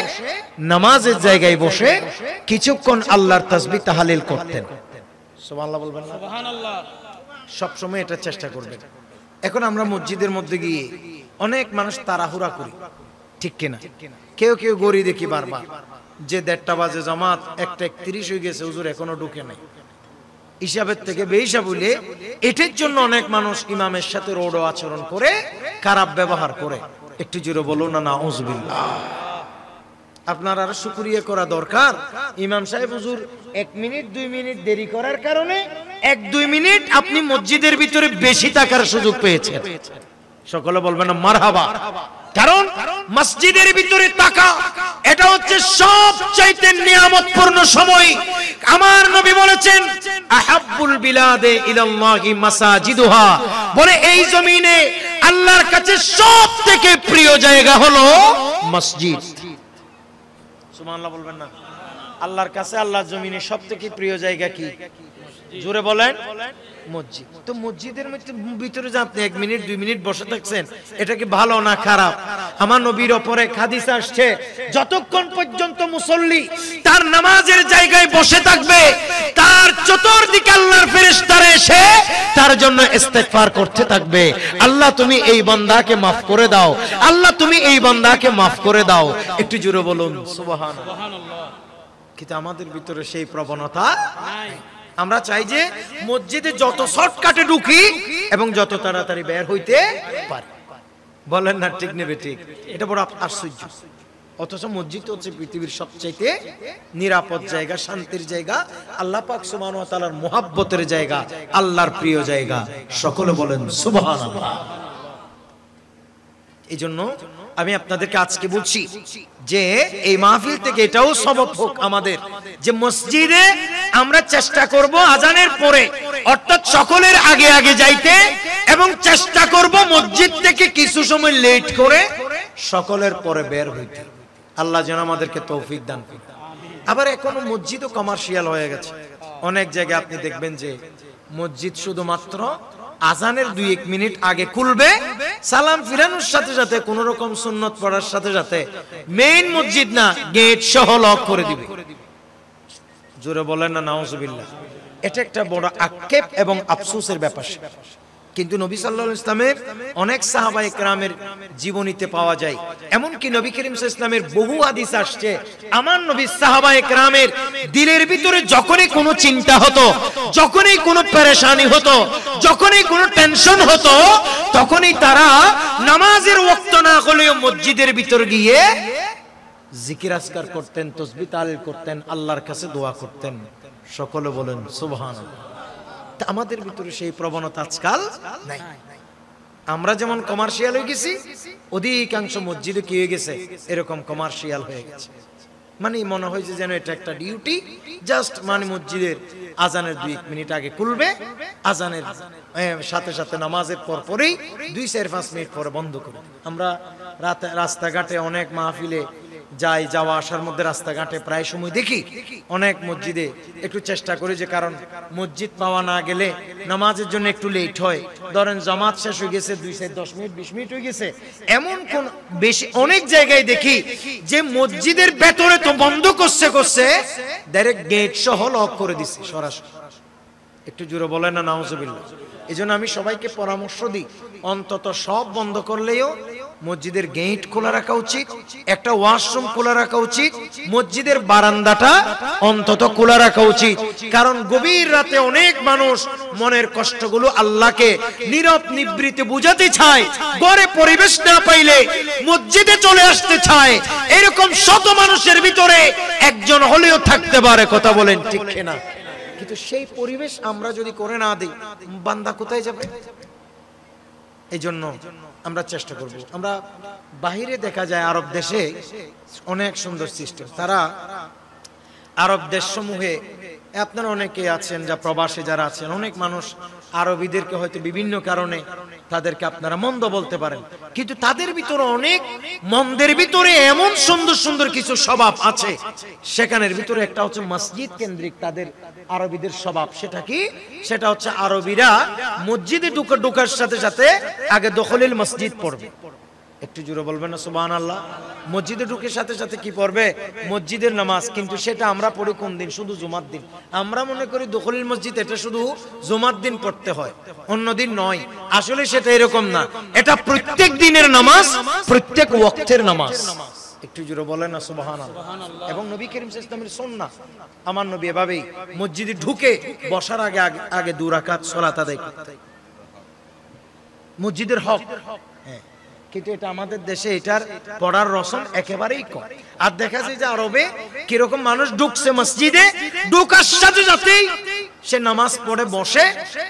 [SPEAKER 1] নামাজের জায়গায় বসে কিছুক্ষণ আল্লাহর তাসবিহ তাহলিল করতেন। সুবহানাল্লাহ বলবেন না? সুবহানাল্লাহ। সব সময় এটা চেষ্টা করবেন। এখন আমরা মসজিদের মধ্যে গিয়ে অনেক মানুষ তাড়াহুড়া করি, ঠিক কিনা? কেউ কেউ গড়ি দেখি বারবার যে 1:30 বাজে জামাত, 1:31 হয়ে গেছে, হুজুর এখনো ঢুকে নাই। হিসাবের থেকে বেহিসাব হইলে এটার জন্য অনেক মানুষ ইমামের সাথে রোড আচরণ করে, খারাপ ব্যবহার করে। একটু জোরে বলুন না নাউজুবিল্লাহ। আপনার আরো শুকরিয়া করা দরকার, ইমাম সাহেব হুজুর 1 মিনিট 2 মিনিট দেরি করার কারণে 1-2 মিনিট আপনি মসজিদের ভিতরে বেশি থাকার সুযোগ পেয়েছেন। সকলে বলবেন না মারহাবা। কারণ মসজিদের ভিতরে থাকা এটা হচ্ছে সবচাইতে নিয়ামতপূর্ণ সময়। আমার নবী বলেছেন, আহাব্বুল বিলাদে ইলাল্লাহি মাসাজিদুহা, বলে এই জমিনে আল্লাহর কাছে সবথেকে প্রিয় জায়গা হলো মসজিদ। সুবহানাল্লাহ বলবেন না? আল্লাহর কাছে, আল্লাহর জমিনে সবথেকে প্রিয় জায়গা কি? জোরে বলেন মসজিদ। তো মসজিদের ভিতরে যে আপনি 1 মিনিট 2 মিনিট বসে থাকছেন, এটা কি ভালো না খারাপ? আমার নবীর ওপরে হাদিস আসছে, যতক্ষণ পর্যন্ত মুসল্লি তার নামাজের জায়গায় বসে থাকবে, তার চতুর্দিকে আল্লাহর ফেরেশতারা এসে তার জন্য ইস্তেগফার করতে থাকবে, আল্লাহ তুমি এই বান্দাকে মাফ করে দাও, আল্লাহ তুমি এই বান্দাকে মাফ করে দাও। একটু জোরে বলুন সুবহানাল্লাহ। কিন্তু আমাদের ভিতরে সেই প্রবণতা নাই। আমরা চাই যে মসজিদে যত শর্টকাটে ঢুকি এবং যত তাড়াতাড়ি বের হইতে পারি। বলেন না ঠিক নেবে ঠিক? এটা বড় আশ্চর্য। অথচ মসজিদ হচ্ছে পৃথিবীর সবচাইতে নিরাপদ জায়গা, শান্তির জায়গা, আল্লাহ পাক সুবহানাহু ওয়া তাআলার মুহাব্বতের জায়গা, আল্লাহর প্রিয় জায়গা। সকলে বলেন সুবহানাল্লাহ। এই জন্য আমি আপনাদেরকে আজকে বলছি যে এই মাহফিল থেকে এটাও সবক হোক আমাদের, যে মসজিদে আমরা চেষ্টা করব আজানের পরে, অর্থাৎ সকলের আগে আগে যাইতে, এবং চেষ্টা করব মসজিদ থেকে কিছু সময় লেট করে সকলের পরে বের হইতে। আল্লাহ যেন আমাদেরকে তৌফিক দান করেন। আবার এখনো মসজিদও কমার্শিয়াল হয়ে গেছে। অনেক জায়গায় আপনি দেখবেন যে মসজিদ শুধুমাত্র আজানের 2-1 মিনিট আগে খুলবে, সালাম ফিরানোর সাথে সাথে কোন রকম সুন্নত পড়ার সাথে সাথে মেইন মসজিদ না, গেট সহ লক করে দিবে। জোরে বলেন না নাউজুবিল্লাহ। এটা একটা বড় আক্ষেপ এবং আফসোসের ব্যাপার। কিন্তু নবী সাল্লাল্লাহু আলাইহি ওয়াসাল্লামের অনেক সাহাবায়ে কেরামের জীবনীতে পাওয়া যায়, এমনকি নবী করিম সাল্লাল্লাহু আলাইহি ওয়াসাল্লামের বহু হাদিস আসছে, আমার নবী সাহাবায়ে কেরামের দিলের ভিতরে যখনই কোনো চিন্তা হতো, যখনই কোনো পেরেশানি হতো, যখনই কোনো টেনশন হতো, তখনই তারা নামাজের ওয়াক্ত না হলেও মসজিদের ভিতর গিয়ে জিকির আজকার করতেন, তাসবিহ তাহলিল করতেন, আল্লাহর কাছে দোয়া করতেন। সকলে বলেন সুবহানাল্লাহ। আমাদের ভিতরে সেই প্রবণতা আজকাল নাই। আমরা যেমন কমার্শিয়াল হয়ে গেছি, অধিকাংশ মসজিদে কি হয়ে গেছে, এরকম কমার্শিয়াল হয়ে গেছে। মানে মনে হয় যে যেন এটা একটা ডিউটি, জাস্ট মানে মসজিদের আজানের 2-1 মিনিট আগে খুলবে, আজানের সাথে সাথে নামাজের পর পরেই 2-4-5 মিনিট পরে বন্ধ করবে। আমরা রাস্তাঘাটে অনেক মাহফিলে যাই, যাওয়া আসার মধ্যে রাস্তাঘাটে প্রায় সময় দেখি অনেক মসজিদে একটু চেষ্টা করি, যে কারণ মসজিদ পাওয়া না গেলে নামাজের জন্য একটু লেট হয়। ধরেন জামাত শেষ হয়ে গেছে, 2-10 মিনিট 20 মিনিট হয়ে গেছে, এমন কোন বেশি অনেক জায়গায় দেখি যে মসজিদের ভেতরে তো বন্ধ করছে ডাইরেক্ট গেট সহ লক করে দিচ্ছে সরাসরি। একটু জোরে বলেন না নাউজুবিল্লাহ। এই জন্য আমি সবাইকে পরামর্শ দিই, অন্তত সব বন্ধ করলেও মসজিদের গেট খোলা রাখা উচিত, একটা ওয়াশরুম খোলা রাখা উচিত, মসজিদের বারান্দাটা অন্তত খোলা রাখা উচিত। কারণ গভীর রাতে অনেক মানুষ মনের কষ্টগুলো আল্লাহকে নীরব নিবৃত্তে বুঝাতে চায়, ঘরে পরিবেশ না পাইলে মসজিদে চলে আসতে চায়। এরকম শত মানুষের ভিতরে একজন হলেও থাকতে পারে। কথা বলেন ঠিক কিনা? কিন্তু সেই পরিবেশ আমরা যদি করে না দিই, বান্দা কোথায় যাবে? এই জন্য আমরা চেষ্টা করব। আমরা বাহিরে দেখা যায় আরব দেশে অনেক সুন্দর সিস্টেম। তারা আরব দেশসমূহে, আপনারা অনেকে আছেন যা প্রবাসে যারা আছেন, অনেক মানুষ আরবিদেরকে হয়তো বিভিন্ন কারণে তাদেরকে আপনারা মন্দ বলতে পারেন, কিন্তু তাদের ভিতরে অনেক মন্দের ভিতরে এমন সুন্দর সুন্দর কিছু স্বভাব আছে। সেখানের ভিতরে একটা হচ্ছে মসজিদ কেন্দ্রিক তাদের আরবিদের স্বভাব। সেটা কি? সেটা হচ্ছে আরবিরা মসজিদে ঢোকার সাথে সাথে আগে দখলিল মসজিদ পড়বে। একটু জোরে বলবেন না সুবহানাল্লাহ। মসজিদে ঢুকে সাথে সাথে কি পড়বে? মসজিদের নামাজ। কিন্তু সেটা আমরা পড়ি কোন দিন? শুধু জুমার দিন। আমরা মনে করি দখলিল মসজিদ এটা শুধু জুমার দিন পড়তে হয়, অন্য দিন নয়। আসলে সেটা এরকম না, এটা প্রত্যেক দিনের নামাজ, প্রত্যেক ওয়াক্তের নামাজ। একটু জোরে বলেন না সুবহানাল্লাহ। এবং নবী করিম সাল্লাল্লাহু আলাইহি ওয়াসাল্লামের সুন্নাহ, আমার নবী এভাবেই মসজিদে ঢুকে বসার আগে আগে 2 রাকাত সালাত আদায় করতেন, মসজিদের হক। হ্যাঁ, কিন্তু এটা আমাদের দেশে এটার পড়ার রসম একেবারেই কম। আর দেখা যায় যে আরবে কিরকম মানুষ ঢুকছে মসজিদে, ঢুকার সাথে সাথেই সে নামাজ পড়ে বসে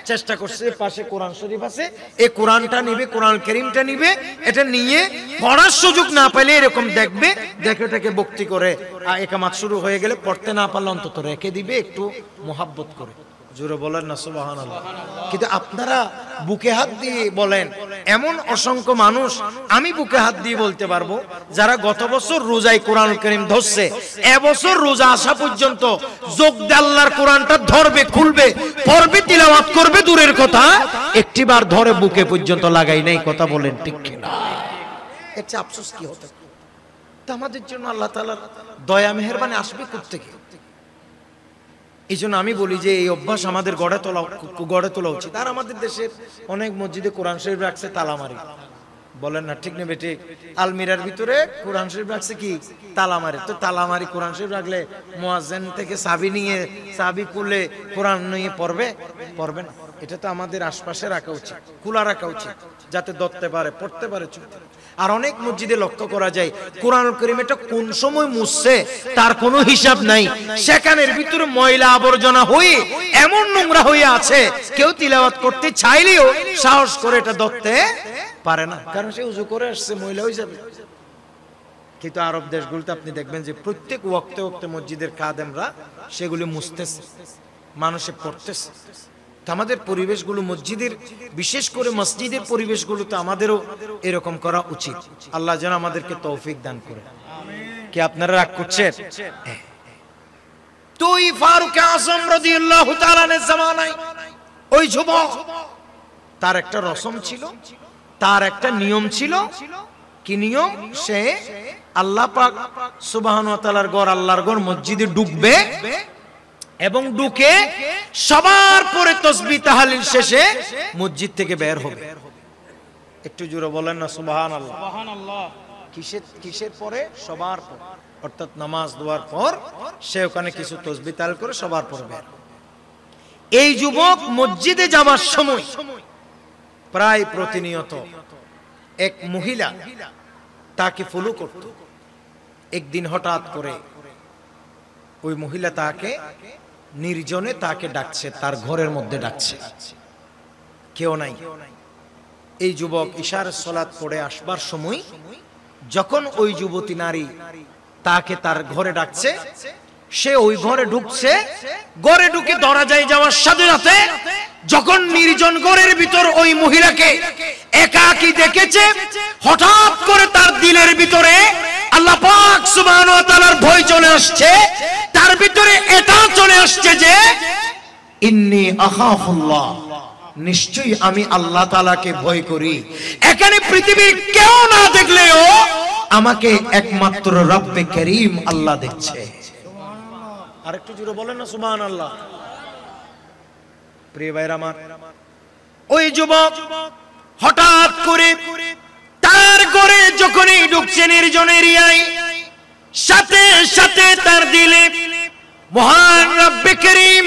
[SPEAKER 1] চেষ্টা করছে, পাশে কোরআন শরীফ আছে, এই কোরআনটা নিবে, কোরআন কারীমটা নিবে, এটা নিয়ে পড়ার সুযোগ না পেলে এরকম দেখবে, দেখে এটাকে ভক্তি করে একামাত শুরু হয়ে গেলে পড়তে না পারলে অন্তত রেখে দিবে একটু মোহাব্বত করে। জোরে বলেন না সুবহানাল্লাহ। কিন্তু আপনারা বুকে হাত দিয়ে বলেন এমন অসংখ্য মানুষ আমি বুকে হাত দিয়ে বলতে পারবো যারা গত বছর রোজায় কোরআন কারীম ধরছে, এবছর রোজা আসা পর্যন্ত যোগ দিয়ে আল্লাহর কোরআনটা ধরবে, খুলবে, পড়বে, তিলাওয়াত করবে দূরের কথা, একটিবার ধরে বুকে পর্যন্ত লাগাই নাই। কথা বলেন ঠিক কিনা? এর চেয়ে আফসোস কি হতে? তো আমাদের জন্য আল্লাহ তাআলার দয়া মেহেরবানি আসবে কোত্থেকে? এই জন্য আমি বলি যে এই অভ্যাস আমাদের গড়ে তোলা উচিত। আর আমাদের দেশের অনেক মসজিদে কোরআন শরীফ রাখছে তালামারি, বলেন না ঠিক নেবে ঠিক? আলমিরার ভিতরে কোরআন শরীফ রাখছে কি তালামারি। তো তালামারি কোরআন শরীফ রাখলে মুয়াজ্জিন থেকে চাবি নিয়ে চাবি খুলে কোরআন নিয়ে পড়বে না। এটা তো আমাদের আশপাশে রাখা উচিত, খোলা রাখা উচিত, যাতে ধরতে পারে, পড়তে পারে, চলতে পারে। আর অনেক মসজিদে লক্ষ্য করা যায় কোরআনুল কারীম এটা কোন সময় মুছছে তার কোনো হিসাব নাই। সেখানের ভিতরে ময়লা আবর্জনা হয়ে এমন নোংরা হয়ে আছে, কেউ তিলাওয়াত করতে চাইলেও সাহস করে এটা ধরতে পারে না, কারণ সে উযু করে আসছে, ময়লা হয়ে যাবে। কিন্তু আরব দেশগুলোতে আপনি দেখবেন যে প্রত্যেক ওয়াক্তে মসজিদের খাদেমরা সেগুলি মুছতেছে, মানুষে পড়তেছে। আমাদের পরিবেশগুলো মসজিদের, বিশেষ করে মসজিদের পরিবেশগুলো তো আমাদেরও এরকম করা উচিত। আল্লাহ যেন আমাদেরকে তৌফিক দান করে। কি আপনারা রাগ করছেন? তুই ফারুক আযম রাদিয়াল্লাহু তাআলা এর জামানায় ওই যুবক, তার একটা রসম ছিল, তার একটা নিয়ম ছিল। কি নিয়ম? সে আল্লাহ পাক সুবহানাহু ওয়া তাআলার ঘর, আল্লাহর ঘর মসজিদে ঢুকবে এবং ঢুকে সবার পরে তাসবিহ তাহলিল শেষে মসজিদ থেকে বের হবে। একটু জোরে বলেন না সুবহানাল্লাহ। সুবহানাল্লাহ। কিসের পরে? সবার পর, অর্থাৎ নামাজ দোয়ার পর সে ওখানে কিছু তাসবিহ তাহলিল করে সবার পর বের। এই যুবক মসজিদে যাওয়ার সময় প্রায় প্রতিনিয়ত এক মহিলা তাকে ফলো করত। একদিন হঠাৎ করে ওই মহিলা তাকে নির্জনে তাকে ডাকছে, তার ঘরের মধ্যে ডাকছে, কেউ নাই। এই যুবক ইশার সালাত পড়ে আসবার সময় যখন ওই যুবতী নারী তাকে তার ঘরে ডাকছে, সে ওই ঘরে ঢুকছে। ঘরে ঢুকে দরজায় যাওয়ার সাথে সাথে যখন নির্জন ঘরের ভিতর ওই মহিলাকে একাকী দেখেছে, হঠাৎ করে তার দিলের ভিতরে আল্লাহ পাক সুবহানাহু ওয়া তাআলার ভয় চলে আসছে। তার ভিতরে এটা চলে আসছে যে ইন্নী আখাফুল্লাহ, নিশ্চয়ই আমি আল্লাহ তাআলাকে ভয় করি। এখানে পৃথিবীর কেউ না দেখলেও আমাকে একমাত্র রব্বে করিম আল্লাহ দেখছে। আরেকটু জোরে বলেন না সুবহানাল্লাহ। প্রিয় ভাইরা আমার, ওই যুবক হঠাৎ করে তার ঘরে যখনই ঢুকছে নির্জন এরিয়ায়, সাথে সাথে তার দিলে মহান রব্বে করিম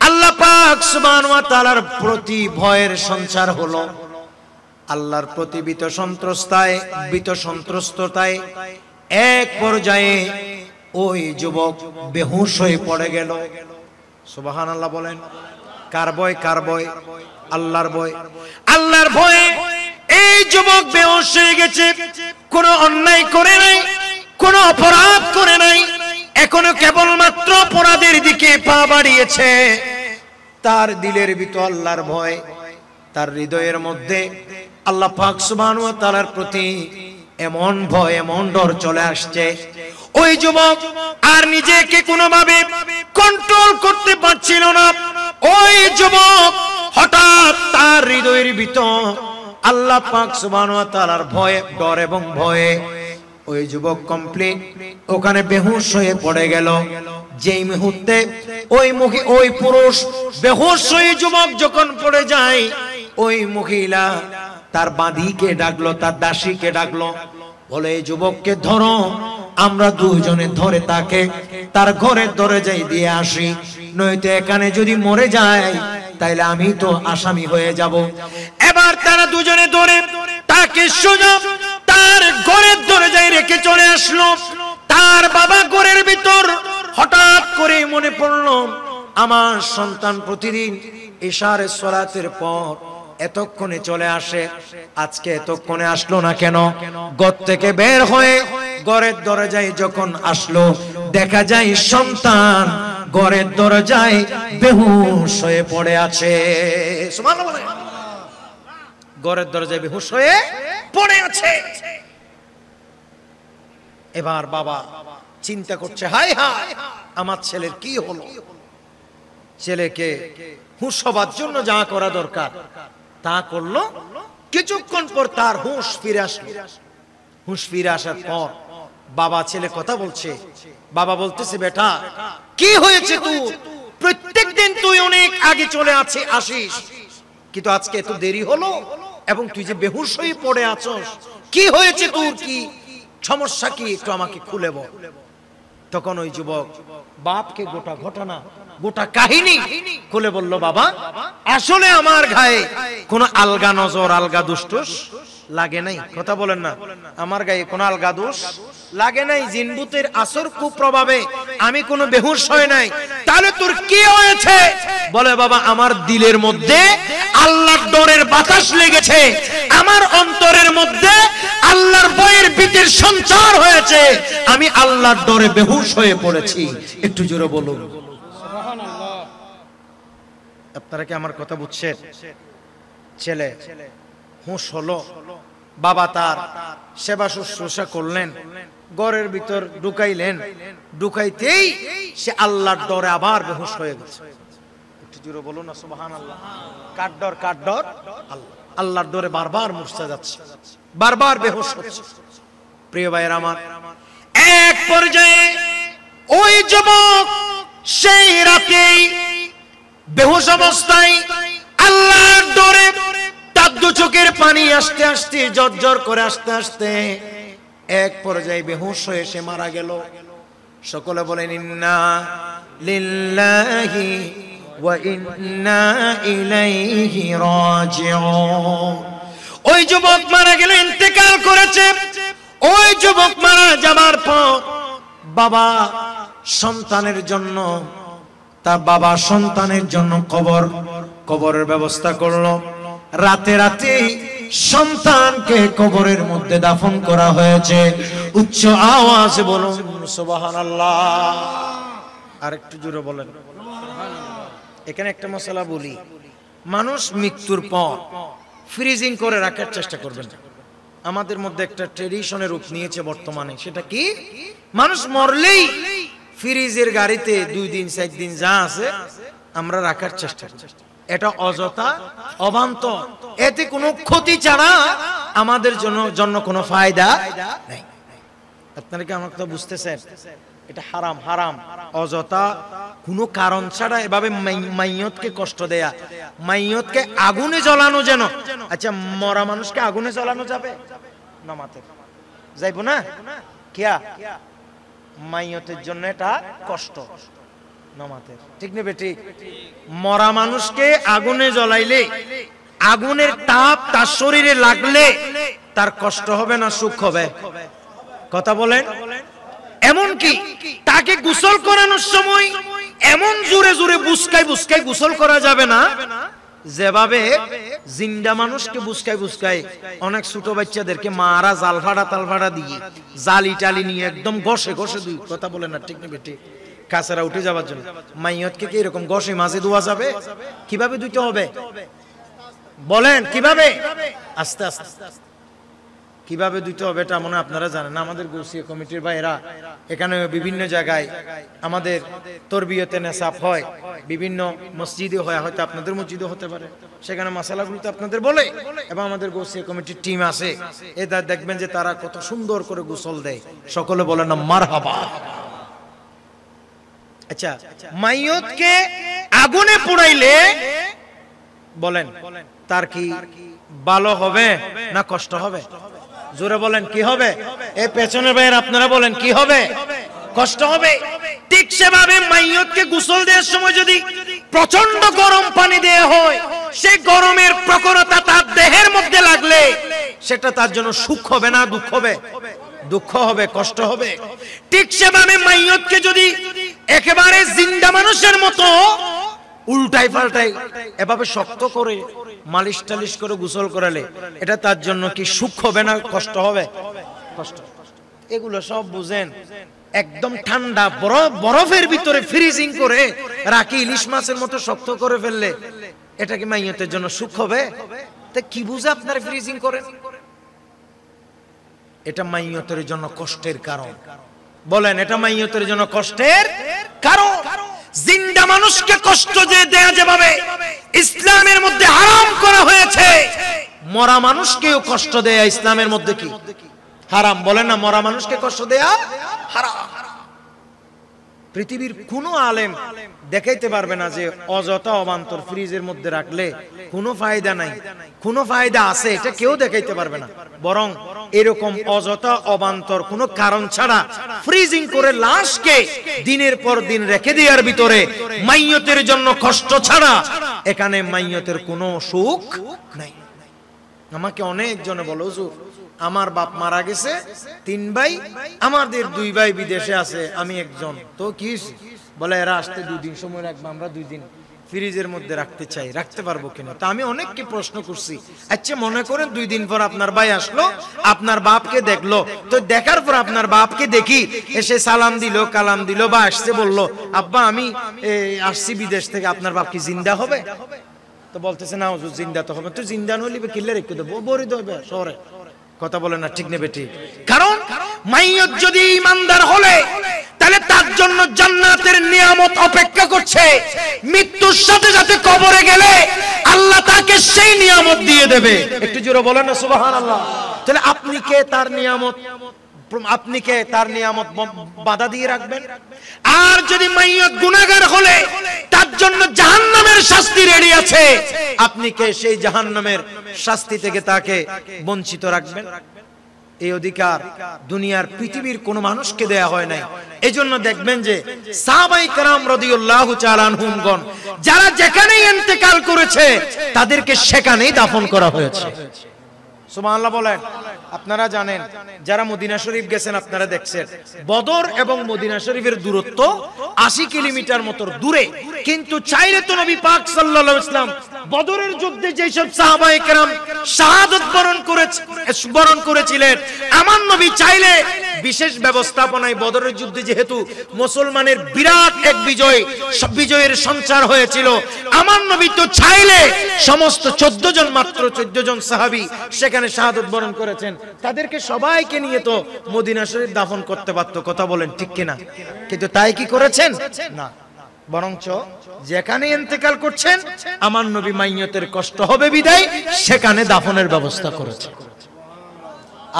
[SPEAKER 1] আল্লাহ পাক সুবহানাহু ওয়া তাআলার প্রতি ভয়ের সঞ্চার হলো। আল্লাহর প্রতি ভীত সন্ত্রস্ততায় এক পর্যায়ে ওই যুবক বেহুশ হয়ে পড়ে গেল। সুবহানাল্লাহ বলেন। কার ভয়? কার ভয়? আল্লাহর ভয়। আল্লাহর ভয়ে এই যুবক বেহুশ হয়ে গেছে। কোনো অন্যায় করে নাই, কোনো অপরাধ করে নাই, এখনো কেবলমাত্র অপরাধের দিকে পা বাড়িয়েছে। তার দিলের ভিতর আল্লাহর ভয়, তার হৃদয়ের মধ্যে আল্লাহ পাক সুবহানাহু ওয়া তাআলার প্রতি এমন ভয়, এমন ডর চলে আসছে। ওই যুবক আর নিজেকে কোনোভাবে কন্ট্রোল করতে পারছিল না। ওই যুবক হঠাৎ তার হৃদয়ের ভিতর আল্লাহ পাক সুবহানাহু ওয়া তাআলার ভয়ে, ডর এবং ভয়ে ওই যুবক কমপ্লিট ওখানে বেহুশ হয়ে পড়ে গেল। যেই মুহূর্তে ওই পুরুষ বেহুশ হয়ে যুবক যখন পড়ে যায়, ওই মহিলা তার বাঁধীকে ডাকলো, তার দাসীকে ডাকলো, বলে এই যুবককে ধরো, আমরা দুজনে ধরে তাকে তার ঘরের দরজায় দিয়ে আসি, নয়তো এখানে যদি মরে যায় তাইলে আমি তো আসামি হয়ে যাব। এবার তারা দুজনে ধরে তাকে সোজা তার ঘরের দরজায় রেখে চলে আসলো। তার বাবা ঘরের ভিতর হঠাৎ করে মনে পড়লো, আমার সন্তান প্রতিদিন ইশার সালাতের পর এতক্ষণে চলে আসে, আজকে এতক্ষণে আসলো না কেন? ঘর থেকে বের হয়ে ঘরের দরজায় যখন আসলো, দেখা যায় সন্তান ঘরের দরজায় বেহুশ হয়ে পড়ে আছে। সুবহানাল্লাহ। ঘরের দরজায় বেহুশ হয়ে পড়ে আছে। এবার বাবা চিন্তা করছে, হায় হায় আমার ছেলের কি হলো। ছেলেকে হুঁশ হবার জন্য যা করা দরকার তা করলো। কিছুক্ষণ পর তার হুঁশ ফিরে আসলো। হুঁশ ফিরে আসার পর বাবা ছেলে কথা বলছে। বাবা বলতেছে, বেটা কি হয়েছে তুই? প্রত্যেকদিন তুই অনেক আগে চলে আসিস, কিন্তু আজকে এত দেরি হলো এবং তুই যে বেহুশ হয়ে পড়ে আছস, কি হয়েছে তোর? কি সমস্যা, কি একটু আমাকে খুলে বল। তখন ওই যুবক বাপকে গোটা ঘটনা, গোটা কাহিনী খুলে বলল, বাবা আসলে আমার গায়ে কোনো আলগা নজর, আলগা দুষ্টুস লাগে নাই। কথা বলেন না, আমার গায়ে কোনো আলগা দোষ লাগে নাই। জিনভূতের আসর কুপ্রভাবে আমি কোনো বেহুশ হয় নাই। তাহলে তোর কি হয়েছে? বলে, বাবা আমার দিলের মধ্যে আল্লাহর ডরের বাতাস লেগেছে, আমার অন্তরের মধ্যে আল্লাহর ভয়ের বীজের সঞ্চার হয়েছে, আমি আল্লাহর ডরে বেহুশ হয়ে পড়েছি। একটু জোরে বলুন সুবহানাল্লাহ। আপনারা কি আমার কথা বুঝছেন? ছেলে হুঁশ হলো, বাবা তার সেবা শুশ্রূষা করলেন, ঘরের ভিতর ঢুকাইলেন, ঢুকাইতেই সে আল্লাহর ডরে আবার বেহুশ হয়ে গেছে। একটু জোরে বলুন না সুবহানাল্লাহ। কার ডর? কার ডর? আল্লাহর ডরে বারবার মুর্ছা যাচ্ছে, বারবার বেহুশ হচ্ছে। প্রিয় ভাইয়ের আমার, এক পর্যায়ে ওই যুবক সেই রাতেই বেহুশ অবস্থায় আল্লাহর ডরে তার দু চোখের পানি আসতে আসতে, জর্জর করে আসতে আসতে এক পর্যায়ে বেহুশ হয়ে সে মারা গেল। সকলে বলেন ইন্না লিল্লাহি ওয়া ইন্না ইলাইহি রাজিউন। ওই যুবক মারা গেল, ইন্তেকাল করেছে। ওই যুবক মারা যাবার পর বাবা সন্তানের জন্য, তার বাবা সন্তানের জন্য কবরের ব্যবস্থা করলো। রাতে রাতে সন্তানকে কবরের মধ্যে দাফন করা হয়েছে। উচ্চ আওয়াজে বলুন সুবহানাল্লাহ। আর একটু জোরে বলেন সুবহানাল্লাহ। এখানে একটা মশলা বলি, মানুষ মৃত্যুর পর ফ্রিজিং করে রাখার চেষ্টা করবেন না। আমাদের মধ্যে একটা ট্রেডিশনের রূপ নিয়েছে বর্তমানে, সেটা কি? মানুষ মরলেই ফ্রিজের গাড়িতে 2 দিন 4 দিন যা আছে আমরা রাখার চেষ্টা করি। এটা অযথা, অবান্তর, এতে কোনো ক্ষতি ছাড়া আমাদের জন্য কোনো ফায়দা নাই। আপনারা কি আমার কথা বুঝতেছেন? এটা হারাম, হারাম। অযথা কোনো কারণ ছাড়া এভাবে মাইয়তকে কষ্ট দেয়া, মাইয়তকে আগুনে জ্বালানো। যেন আচ্ছা, মরা মানুষকে আগুনে জ্বালানো যাবে? নামাতে যাইব না। কিয়া মাইয়তের জন্য এটা কষ্ট নামাতে, ঠিক নেবে? ঠিক। মরা মানুষকে আগুনে জ্বলাইলে আগুনের তাপ তার শরীরে লাগলে তার কষ্ট হবে না সুখ হবে? কথা বলেন। এমনকি তাকে গোসল করানোর সময় এমন জোরে জোরে বুসকাই বুসকাই গোসল করা যাবে না, যেভাবে জিন্দা মানুষকে বুসকাই বুসকাই অনেক ছোট বাচ্চাদেরকে মারা জাল ফাড়া তাল ফাড়া দিয়ে জালি টালি নিয়ে একদম ঘষে ঘষে দুই। কথা বলেন না, ঠিক নেবে? ঠিক। কাছেরা উঠে যাবার জন্য মাইয়তকে কি এরকম ঘষে মাঝে ধোয়া যাবে? কিভাবে ধুইতে হবে বলেন? কিভাবে? আস্তে আস্তে। কিভাবে ধুইতে হবে এটা মনে আপনারা জানেন না। আমাদের গৌসিয়া কমিটির ভাইরা এখানে বিভিন্ন জায়গায় আমাদের তরবিয়তে নেশাব হয়, বিভিন্ন মসজিদে হয়, হয়তো আপনাদের মসজিদে হতে পারে। সেখানে মাসালাগুলো তো আপনাদের বলে, এবং আমাদের গৌসিয়া কমিটির টিম আছে, এটা দেখবেন যে তারা কত সুন্দর করে গোসল দেয়। সকলে বলেন না মারহাবা। আচ্ছা, মাইয়তকে আগুনে পোড়াইলে বলেন তার কি ভালো হবে না কষ্ট হবে? জোরে বলেন কি হবে? এই পেছনের ভাইয়ের আপনারা বলেন কি হবে? কষ্ট হবে। ঠিক সেভাবে মাইয়তকে গোসল দেওয়ার সময় যদি প্রচন্ড গরম পানি দেয়া হয়, সেই গরমের প্রখরতা তার দেহের মধ্যে লাগলে সেটা তার জন্য সুখ হবে না দুঃখ হবে? দুঃখ হবে, কষ্ট হবে। ঠিক সেভাবে মাইয়তকে যদি একেবারে জিন্দা মানুষের মতো উল্টাই পাল্টাই এভাবে শক্ত করে মালিশ টালিশ করে গোসল করালে এটা তার জন্য কি সুখ হবে না কষ্ট হবে? কষ্ট। এগুলো সব বুঝেন। একদম ঠান্ডা বরফের ভিতরে ফ্রিজিং করে রাখি ইলিশ মাছের মতো শক্ত করে ফেললে এটা কি মাইয়তের জন্য সুখ হবে? তা কি বুঝে আপনারা ফ্রিজিং করেন? এটা মাইয়তের জন্য কষ্টের কারণ। বলেন, এটা মাইয়তের জন্য কষ্টের কারণ। জিন্দা মানুষকে কষ্ট যে দেয়া যেভাবে ইসলামের মধ্যে হারাম করা হয়েছে, মরা মানুষকেও কষ্ট দেয়া ইসলামের মধ্যে কি হারাম? বলেন না, মরা মানুষকে কষ্ট দেয়া হারাম। পৃথিবীর কোন আলেম দেখাইতে পারবে না যে অযথা অবান্তর ফ্রিজের মধ্যে রাখলে কোনো ফায়দা নাই, কোনো ফায়দা আছে, এটা কেউ দেখাইতে পারবে না। বরং এরকম অযথা অবান্তর কোনো কারণ ছাড়া ফ্রিজিং করে লাশকে দিনের পর দিন রেখে দেওয়ার ভিতরে মাইয়তের জন্য কষ্ট ছাড়া এখানে মাইয়তের কোনো সুখ নাই। আমাকে অনেক জনে বলে, হুজুর আমার বাপ মারা গেছে, 3 ভাই, আমাদের 2 ভাই বিদেশে আছে, আমি একজন, তো কি বলে এরা আসতে 2 দিন সময় রাখবো, আমরা 2 দিন ফ্রিজের মধ্যে রাখতে চাই, রাখতে পারবো কিনা? তা আমি অনেককে প্রশ্ন করছি, আচ্ছা মনে করেন 2 দিন পর আপনার ভাই আসলো, আপনার বাপকে দেখলো, তো দেখার পর আপনার বাপকে দেখি এসে সালাম দিল, কালাম দিল, বা আসছে বললো আব্বা আমি আসছি বিদেশ থেকে, আপনার বাপ কি জিন্দা হবে? তো বলতেছে না হুজুর জিন্দা তো হবে। তো জিন্দা নইলে কিল্লে রেখে দেবো, বরিদ হবে শহরে। কথা বলে না, ঠিক নেবে ঠিক? কারণ মাইয়ত যদি ইমানদার হলে তাহলে তার জন্য জান্নাতের নিয়ামত অপেক্ষা করছে। মৃত্যুর সাথে সাথে কবরে গেলে আল্লাহ তাকে সেই নিয়ামত দিয়ে দেবে। একটু জোরে বলেন না সুবহানাল্লাহ। তাহলে আপনি কে তার নিয়ামত বাধা দিয়ে রাখবেন? আর যদি মাইয়ত গুনাহগার হলে তার জন্য জাহান্নামের শাস্তি রেডি আছে, আপনি কে সেই জাহান্নামের শাস্তি থেকে তাকে বঞ্চিত রাখবেন? এই অধিকার দুনিয়ার পৃথিবীর কোন মানুষকে দেয়া হয় নাই। এজন্য দেখবেন যে সাহাবায়ে কেরাম রাদিয়াল্লাহু তাআলা আনহুমগণ যারা যেখানেই ইন্তেকাল করেছে তাদেরকে সেখানেই দাফন করা হয়েছে। সুবহানাল্লাহ বলেন। আপনারা জানেন, যারা মদিনা শরীফ গেছেন আপনারা দেখছেন বদর এবং মদিনা শরীফের দূরত্ব 80 কিলোমিটার মতো দূরে, কিন্তু চাইলে তো নবী পাক সাল্লাল্লাহু আলাইহি ওয়াসাল্লাম বদরের যুদ্ধে যেসব সাহাবায়ে কেরাম শাহাদাত বরণ করেছিলেন, আমার নবী চাইলে বিশেষ ব্যবস্থাপনায় বদরের যুদ্ধে যেহেতু মুসলমানের বিরাট এক বিজয়ের সঞ্চার হয়েছিল, আমার নবী তো চাইলে সমস্ত 14 জন সাহাবী সেখানে শাহাদাত বরণ করেছেন, তাদেরকে সবাইকে নিয়ে তো মদিনা শরীফ দাফন করতে পারত। কথা বলেন ঠিক কিনা? কিন্তু তাই কি করেছেন? না, বরঞ্চ যেখানে ইন্তেকাল করছেন আমার নবী মাইয়তের কষ্ট হবে বিদায় সেখানে দাফনের ব্যবস্থা করেছেন।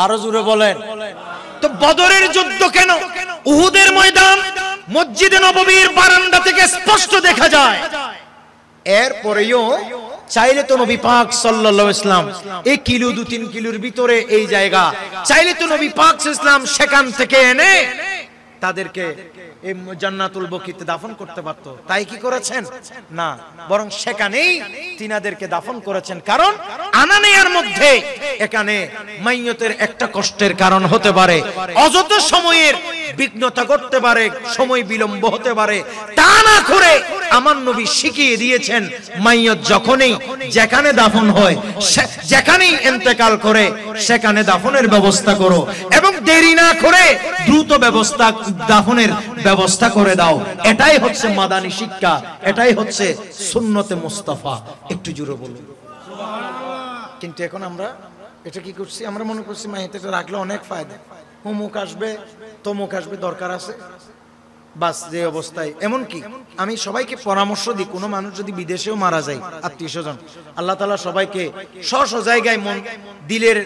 [SPEAKER 1] আরো জোরে বলেন। তো বদরের যুদ্ধ কেন? উহুদের ময়দান মসজিদে নববীর বারান্দা থেকে স্পষ্ট দেখা যায়। এরপরেও চাইলে তো নবী পাক সাল্লাল্লাহু আলাইহি ওয়াসাল্লাম 1 কিলো 2-3 কিলোর ভিতরে এই জায়গা, চাইলে তো নবী পাক সাল্লাল্লাহু আলাইহি ওয়াসাল্লাম সেখান থেকে এনে তাদেরকে এই জান্নাতুল বকিতে দাফন করতে পারত। তাই কি করেছেন? না, বরং সেখানেই তিনাদেরকে দাফন করেছেন। কারণ আনানিয়ার মধ্যে এখানে মাইয়তের একটা কষ্টের কারণ হতে পারে, অযথা সময়ের বিঘ্নতা করতে পারে, সময় বিলম্ব হতে পারে। তা না করে আমার নবী শিখিয়ে দিয়েছেন মাইয়ত যখনই যেখানে দাফন হয়, যেখানেই ইন্তেকাল করে সেখানে দাফনের ব্যবস্থা করো, এবং দেরি না করে দ্রুত দাফনের ব্যবস্থা করে দাও। এটাই হচ্ছে মাদানী শিক্ষা, এটাই হচ্ছে সুন্নতে মুস্তাফা। একটু জোরে বলুন সুবহানাল্লাহ। কিন্তু এখন আমরা এটা কি করছি? আমরা মনে করছি মাইয়তটা রাখলে অনেক ফায়দা, অমুক আসবে তমুক আসবে, দরকার আছে বাস। যে অবস্থায়, এমনকি আমি সবাইকে পরামর্শ দিই, কোনো মানুষ যদি বিদেশেও মারা যায়, আত্মীয় স্বজন, আল্লাহ তাআলা সবাইকে স্ব জায়গায় মন দিলের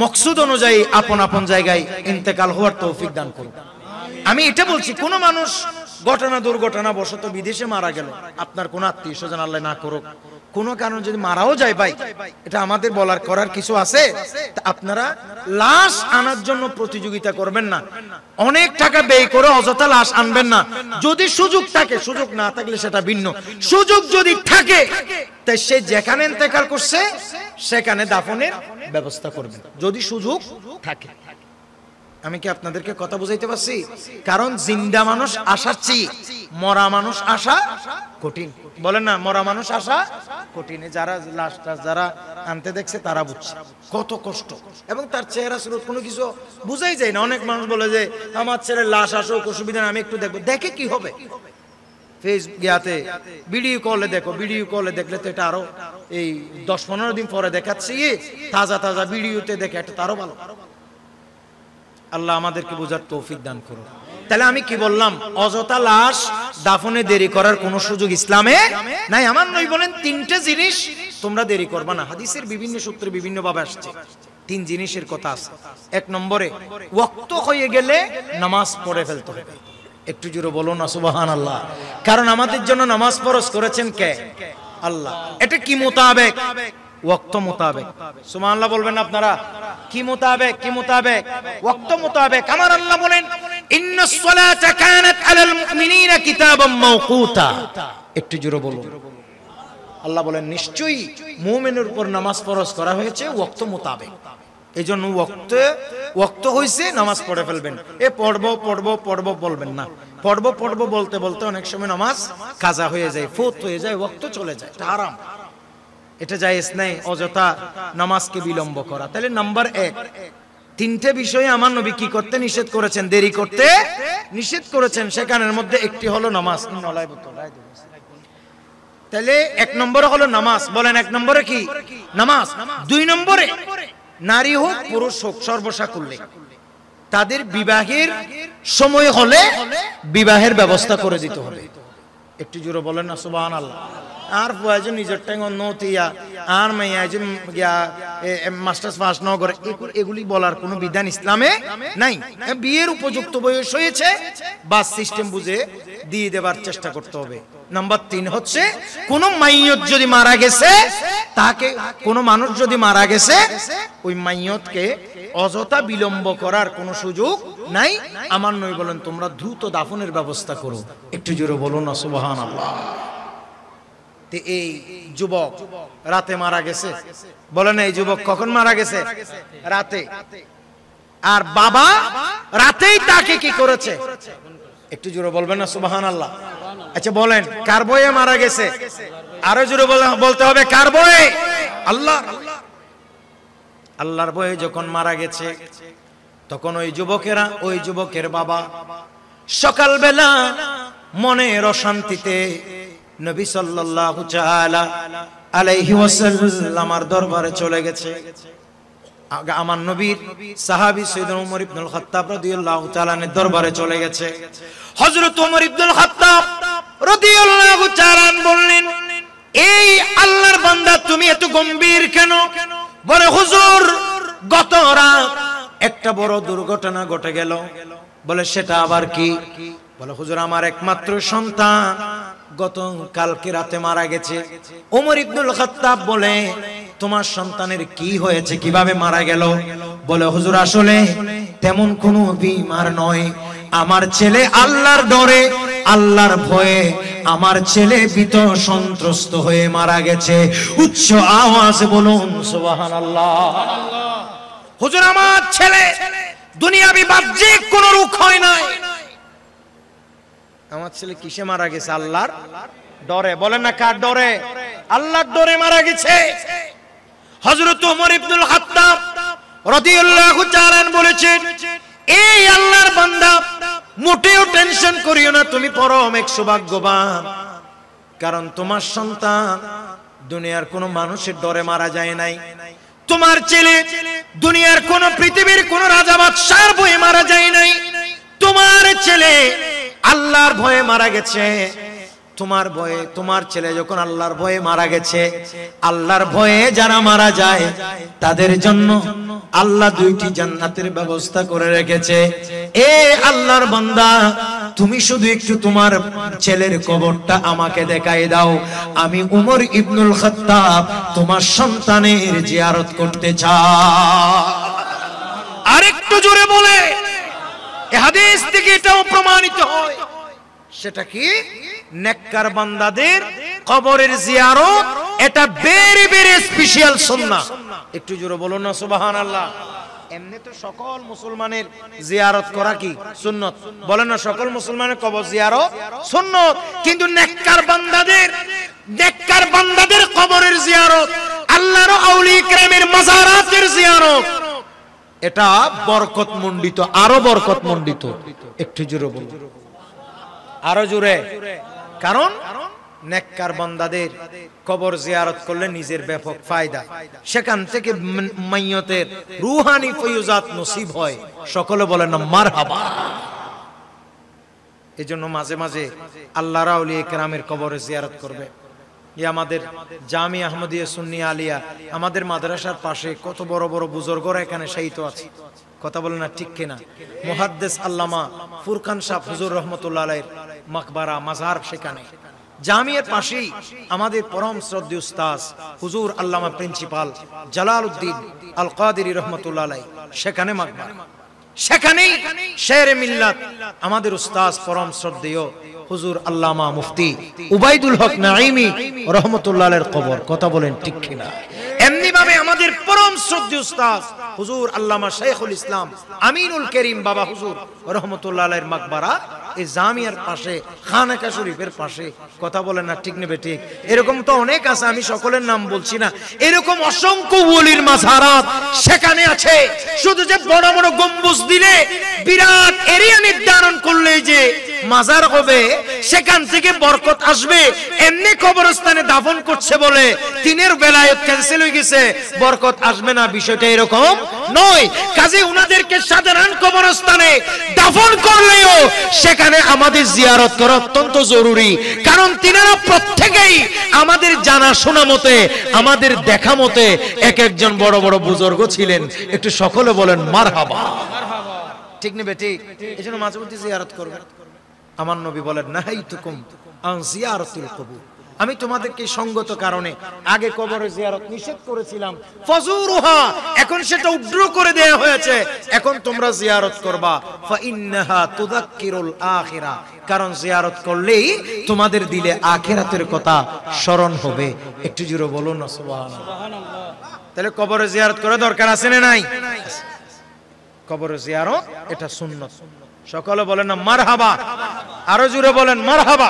[SPEAKER 1] মকসুদ অনুযায়ী আপন আপন জায়গায় ইন্তেকাল হওয়ার তৌফিক দান করুন। আমি এটা বলছি, কোন মানুষ দুর্ঘটনা বশত বিদেশে মারা গেল, আপনার কোন আত্মীয় স্বজন আল্লাহ না করুক কোন কারণ যদি মারাও যায়, ভাই এটা আমাদের করার কিছু আছে? আপনারা লাশ আনার জন্য প্রতিযোগিতা করবেন না, অনেক টাকা ব্যয় করে অযথা লাশ আনবেন না। যদি সুযোগ থাকে, সুযোগ না থাকলে সেটা ভিন্ন, সুযোগ যদি থাকে তাই সে যেখানে ইন্তেকাল করছে সেখানে দাফনের ব্যবস্থা করবেন, যদি সুযোগ থাকে। আমি কি আপনাদেরকে কথা বুঝাইতে পারছি? কারণ জিন্দা মানুষ আসার চেয়ে মরা মানুষ আসা কঠিন। বলেন না, মরা মানুষ আসা কঠিন। যারা লাশটা যারা আনতে দেখছে তারা বুঝছে কত কষ্ট, এবং তার চেহারা স্রোত কোনো কিছু বুঝাই যায় না। অনেক মানুষ বলে যে আমার ছেলের লাশ আসুক, অসুবিধা না, আমি একটু দেখবো। দেখে কি হবে? ফেসবুক ইয়াতে ভিডিও কলে দেখো, ভিডিও কলে দেখলে তো এটা আরো এই 10-15 দিন পরে দেখাচ্ছে তাজা তাজা ভিডিওতে দেখে, এটা তারও ভালো। আল্লাহ আমাদেরকে বোঝার তৌফিক দান করুন। তাহলে আমি কি বললাম, অযথা লাশ দাফনে দেরি করার কোনো সুযোগ ইসলামে নাই। আমার নবী বলেন 3টে জিনিস তোমরা দেরি করবা না। হাদিসের বিভিন্ন সূত্রে বিভিন্ন ভাবে আসছে 3 জিনিসের কথা আছে। 1 নম্বরে ওয়াক্ত হয়ে গেলে নামাজ পড়ে ফেলতে হবে। একটু জোরে বলুন না সুবহানাল্লাহ। কারণ আমাদের জন্য নামাজ ফরজ করেছেন কে? আল্লাহ। এটা কি মোতাবেক? ওয়াক্ত মোতাবেক। সুবহানাল্লাহ বলবেন আপনারা। কি মোতাবেক? কি মোতাবেক? ওয়াক্ত মোতাবেক। আমার আল্লাহ বলেন ইন্নাস সালাতা কানাত আলাল মুমিনিনা কিতাবাম মাওকুতা। একটু জোরে বলুন। আল্লাহ বলেন নিশ্চয়ই মুমিনের উপর নামাজ ফরজ করা হয়েছে ওয়াক্ত মোতাবেক। এইজন্য ওয়াক্ত হইছে, নামাজ পড়ে ফেলবেন। এ পড়বো পড়বো পড়বো বলবেন না। পড়বো পড়বো বলতে বলতে অনেক সময় নামাজ কাজা হয়ে যায়, ফৌত হয়ে যায়, ওয়াক্ত চলে যায়। এটা হারাম, এটা জায়েজ নাই অযথা নামাজকে বিলম্ব করা। তাহলে নাম্বার 1, 3টে বিষয়ে আমার নবী কি করতে নিষেধ করেছেন? দেরি করতে নিষেধ করেছেন। সেখানের মধ্যে একটি হলো নামাজ। তাহলে 1 নম্বরে হলো নামাজ। বলেন 1 নম্বরে কি? নামাজ। 2 নম্বরে নারী হোক পুরুষ হোক সর্বসাকুল্যে তাদের বিবাহের সময় হলে বিবাহের ব্যবস্থা করে দিতে হবে। একটু জোরে বলেন না সুবহানাল্লাহ। আর প্রয়োজন নিজের টাইম নতিয়া আর মাইয়া যে মাস্টার্স পাস ন করে এগুলি বলার কোনো বিধান ইসলামে নাই। বিয়ের উপযুক্ত বয়স হয়েছে, বাস সিস্টেম বুঝে দিয়ে দেবার চেষ্টা করতে হবে। নাম্বার 3 হচ্ছে কোন মাইয়ত যদি মারা গেছে, তাকে কোন মানুষ যদি মারা গেছে, ওই মাইয়তকে অযথা বিলম্ব করার কোনো সুযোগ নাই। আমার নবী বলেন তোমরা দ্রুত দাফনের ব্যবস্থা করো। একটু জোরে বলুন না সুবহানাল্লাহ। এই যুবক রাতে মারা গেছে, বলেন এই যুবক কখন মারা গেছে? রাতে। আর বাবা রাতেই তাকে কি করেছে? একটু জোরে বলবেন না সুবহানাল্লাহ। আচ্ছা বলেন কার বয়ে মারা গেছে? আরো জোরে বলতে হবে কার বয়ে? আল্লাহ। আল্লাহর বয়ে যখন মারা গেছে তখন ওই যুবকের বাবা সকালবেলা মনের অশান্তিতে নবী সাল্লাল্লাহু তাআলা আলাইহি ওয়াসাল্লামের দরবারে চলে গেছে। আমার নবীর সাহাবী সাইয়েদনা ওমর ইবনুল খাত্তাব রাদিয়াল্লাহু তাআলা এর দরবারে চলে গেছে। হযরত ওমর ইবনুল খাত্তাব রাদিয়াল্লাহু তাআলা বললেন, এই আল্লাহর বান্দা তুমি এত গম্ভীর কেন? বলে হুজুর গত রাত একটা বড় দুর্ঘটনা ঘটে গেল। বলে সেটা আবার কি? বলে হুজুর আমার একমাত্র সন্তান গত কালকে রাতে মারা গেছে। ওমর ইবনুল খাত্তাব বলে তোমার সন্তানের কি হয়েছে, কিভাবে মারা গেল? বলে হুজুর আসলে তেমন কোনো বিমার নয়, আমার ছেলে আল্লাহর ডরে আল্লাহর ভয়ে আমার ছেলে ভীত সন্ত্রস্ত হয়ে মারা গেছে। উচ্চ আওয়াজে বলুন সুবহানাল্লাহ। হুজুর আমার ছেলে দুনিয়াবি বাহ্যিক কোনো রোগ হয় নাই, আমার ছেলে কিসে মারা গেছে? আল্লাহর ডরে। বলেন না কার ডরে? আল্লাহর ডরে মারা গেছে। হযরত ওমর ইবনুল খাত্তাব রাদিয়াল্লাহু তাআলা বলেছেন, এই আল্লাহর বান্দা মোটেও টেনশন করিও না, তুমি পরম এক সৌভাগ্যবান, কারণ তোমার সন্তান দুনিয়ার কোনো মানুষের ডরে মারা যায় নাই। তোমার ছেলে দুনিয়ার কোন পৃথিবীর কোন রাজা বাদশার ভয়ে মারা যায় নাই। তোমার ছেলে আল্লাহর ভয়ে মারা গেছে। তোমার ভয়ে, তোমার ছেলে যখন আল্লাহর ভয়ে মারা গেছে, আল্লাহর ভয়ে যারা মারা যায় তাদের জন্য আল্লাহ 2টি জান্নাতের ব্যবস্থা করে রেখেছে। এ আল্লাহর বান্দা তুমি শুধু একটু তোমার ছেলের কবরটা আমাকে দেখাই দাও, আমি উমর ইবনুল খাত্তাব তোমার সন্তানের জিয়ারত করতে চাই। আরেকটু জোরে বলে এই হাদিস থেকে এটাও প্রমাণিত হয়, সেটা কি? নেককার বান্দাদের কবরের জিয়ারত এটা ভেরি ভেরি স্পেশাল সুন্নাহ। একটু জোরে বলুন না সুবহানাল্লাহ। এমনি তো সকল মুসলমানের জিয়ারত করা কি সুন্নত? বলেন না সকল মুসলমানের কবর জিয়ারত সুন্নত, কিন্তু নেককার বান্দাদের কবরের জিয়ারত, আল্লাহর আউলিয়া কিরামের মাজারাতের জিয়ারত এটা বরকত মণ্ডিত, আরো বরকত মণ্ডিত। একটু জোরে বলুন, আরো জোরে। কারণ নেককার বান্দাদের কবর জিয়ারত করলে নিজের ব্যাপক ফায়দা, সেখান থেকে মাইয়তের রূহানি ফয়ুজাত নসিব হয়। সকলে বলেন না মারহাবা। এজন্য মাঝে মাঝে আল্লাহর আউলিয়া কেরামের কবরে জিয়ারত করবে। আমাদের জামি আহমদিয়া সুন্নি আলিয়া, আমাদের মাদ্রাসার পাশে কত বড় বড় বুজুর্গরা এখানে শায়িত আছে। কথা বলেন না ঠিক কিনা? মুহাদ্দিস আল্লামা ফুরকান শাহ হুজুর রহমতুল্লাহ আলাইহির মাকবারা মাজার সেখানে। জামিয়ার পাশেই আমাদের পরম শ্রদ্ধেয় উস্তাদ হুজুর আল্লামা প্রিন্সিপাল জালালউদ্দিন আল কাদেরী রহমতুল্লাহ আলাইহি সেখানে মাকবারা। সেখানেই শেরে মিল্লাত আমাদের উস্তাদ পরম শ্রদ্ধেয় হুজুর আল্লামা মুফতি উবাইদুল হক নাঈমি রহমতুল্লাহ আলাইহির কবর। কথা বলেন ঠিক কিনা? এমনি ভাবে আমাদের পরম শ্রদ্ধেয় উস্তাদ হুজুর আল্লামা শাইখুল ইসলাম আমিনুল করিম বাবা হুজুর রহমতুল্লাহ আলাইহির মাকবারা এই জামিয়ার পাশে, খানকা শরীফের পাশে। কথা বলেন না ঠিক নেবে ঠিক? এরকম তো অনেক আছে, আমি সকলের নাম বলছি না। এরকম অসংখ্য ওলির মাজারাত সেখানে আছে। শুধু যে বড় বড় গম্বুজ দিলে বিরাট এরিয়া নির্ধারণ করলে যে মাজার হবে, সেখান থেকে বরকত আসবে, এমনি কবরস্থানে দাফন করছে বলে তিনের বেলায়েত ক্যান্সেল হয়ে গেছে, বরকত আসবে না, বিষয়টা এরকম নয়। কাজে উনাদেরকে সাধারণ কবরস্থানে দাফন করলেও সেখানে আমাদের জিয়ারত করা অত্যন্ত জরুরি। কারণ তিনারা প্রত্যেকেই আমাদের জানা শোনা মতে, আমাদের দেখা মতে এক একজন বড় বড় বুজুর্গ ছিলেন। একটু সকলে বলেন মারহাবা। ঠিক নেবে ঠিক? এজন্য মাঝে মধ্যে জিয়ারত করবেন। আমার নবী বলেন নাহাইতুকুম আন জিয়ারাতিল কুবুর, আমি তোমাদেরকে সঙ্গত কারণে আগে কবরে জিয়ারত নিষেধ করেছিলাম, ফাজুরুহা, এখন সেটা উড্র করে দেয়া হয়েছে, এখন তোমরা জিয়ারত করবা। ফা ইন্নাহা তুযাক্কিরুল আখিরা, কারণ জিয়ারত করলেই তোমাদের দিলে আখিরাতের কথা স্মরণ হবে। একটু জোরে বলুন না সুবহানাল্লাহ। তাহলে কবরে জিয়ারত করা দরকার আছে না নাই? কবরে জিয়ারত এটা সুন্নাত। সকলে বলেন না মারহাবা। আরো জোরে বলেন মারহাবা।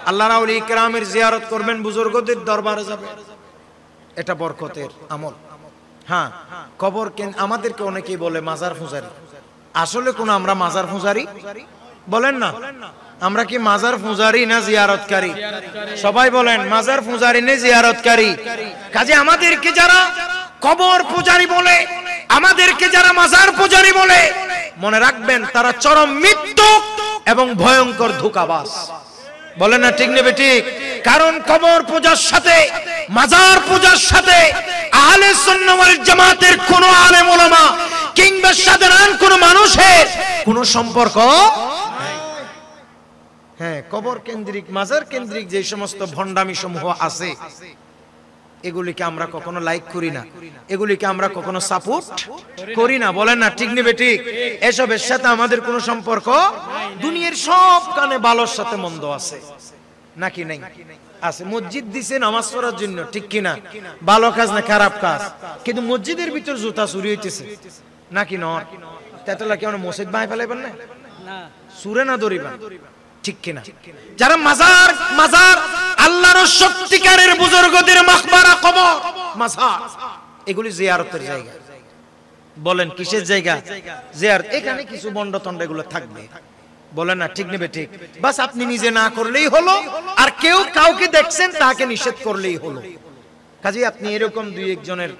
[SPEAKER 1] আল্লাহর আউলিয়া কেরামের জিয়ারত করবেন, বুজুর্গদের দরবারে যাবেন, এটা বরকতের আমল। হ্যাঁ, কবর আমাদেরকে অনেকেই বলে মাজার পূজারি। আসলে কোন আমরা মাজার পূজারি? বলেন না, আমরা কি মাজার পূজারি না জিয়ারতকারী? সবাই বলেন মাজার পূজারি না জিয়ারতকারী? কাজে আমাদেরকে যারা কবর পূজারি বলে, আমাদেরকে যারা মাজার পূজারি বলে, মনে রাখবেন তারা চরম মিথ্যুক এবং ভয়ঙ্কর ধোঁকাবাজ। বলেন না ঠিক নেবে ঠিক? কারণ কবর পূজার সাথে, মাজার পূজার সাথে আহলে সুন্নাহ ওয়াল জামাতের কোন আলেম ওলামা কিংবা সাধারণ কোন মানুষের কোন সম্পর্ক নাই। হ্যাঁ, কবর কেন্দ্রিক, মাজার কেন্দ্রিক যে সমস্ত ভণ্ডামি সমূহ আছে, এগুলিকে আমরা কখনো লাইক করি না, এগুলিকে আমরা কখনো সাপোর্ট করি না। বলেন না ঠিক নেবে ঠিক? এসবের সাথে আমাদের কোনো সম্পর্ক। দুনিয়ার সব কানে ভালোর সাথে মন্দ আছে নাকি নাই? আছে। মসজিদ দিছে নামাজ পড়ার জন্য, ঠিক কিনা? ভালো কাজ না খারাপ কাজ, কিন্তু মসজিদের ভিতর জুতা চুরি হইতেছে নাকি নয়? তেতলা কি আমরা মসজিদ বানাই ফেলাইবেন না? সুরে না দরিবেন, ঠিক কিনা? যারা মাজার, মাজার আল্লাহর সত্যিকারের বুজুর্গদের মাকবারা, কবর, মাজার, এগুলি জিয়ারতের জায়গা। বলেন কিসের জায়গা? জিয়ারত। এখানে কিছু বন্ডতন্ড এগুলো থাকবে। বলেন না ঠিক নেবে ঠিক? বাস আপনি নিজে না করলেই হলো, আর কেউ কাউকে দেখছেন তাকে নিষেধ করলেই হলো। কাজে আপনি এরকম দুই একজনের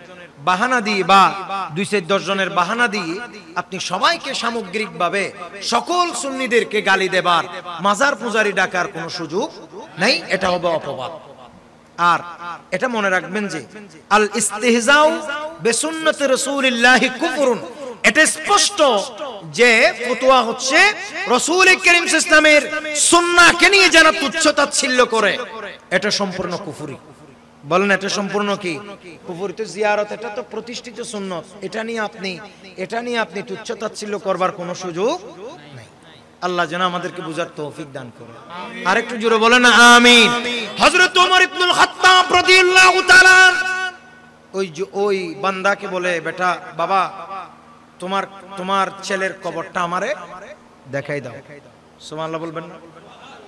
[SPEAKER 1] বাহানা দিয়ে বা 2-10 জনের বাহানা দিয়ে আপনি সবাইকে সামগ্রিকভাবে সকল সুন্নিদেরকে গালি দেবার, মাজার পূজারি ডাকার কোনো সুযোগ নাই। এটা হবে অপবাদ। আর এটা মনে রাখবেন যে আল ইস্তিহজাউ বিসুন্নতি রাসূলিল্লাহি কুফরুন, এটা স্পষ্ট যে ফতোয়া হচ্ছে রাসূল করিম সাল্লাল্লাহু আলাইহি ওয়াসাল্লামের সুন্নাহকে নিয়ে যারা তুচ্ছ-তাচ্ছিল্য করে, এটা সম্পূর্ণ কুফরি। বলেন এটা সম্পূর্ণ কি কুফরি? তো জিয়ারত এটা তো প্রতিষ্ঠিত সুন্নাত, এটা নিয়ে আপনি তুচ্ছ-তাচ্ছিল্য করবার কোনো সুযোগ নাই। আল্লাহ যেন আমাদেরকে বুঝার তৌফিক দান করে। আরেকটু জোরে বলেন না আমিন। হযরত ওমর ইবনুল খাত্তাব রাদিয়াল্লাহু তাআলা ওই বান্দাকে বলে, বেটা বাবা তোমার ছেলের কবরটা আমারে দেখাই দাও। সুবহানাল্লাহ বলবেন না?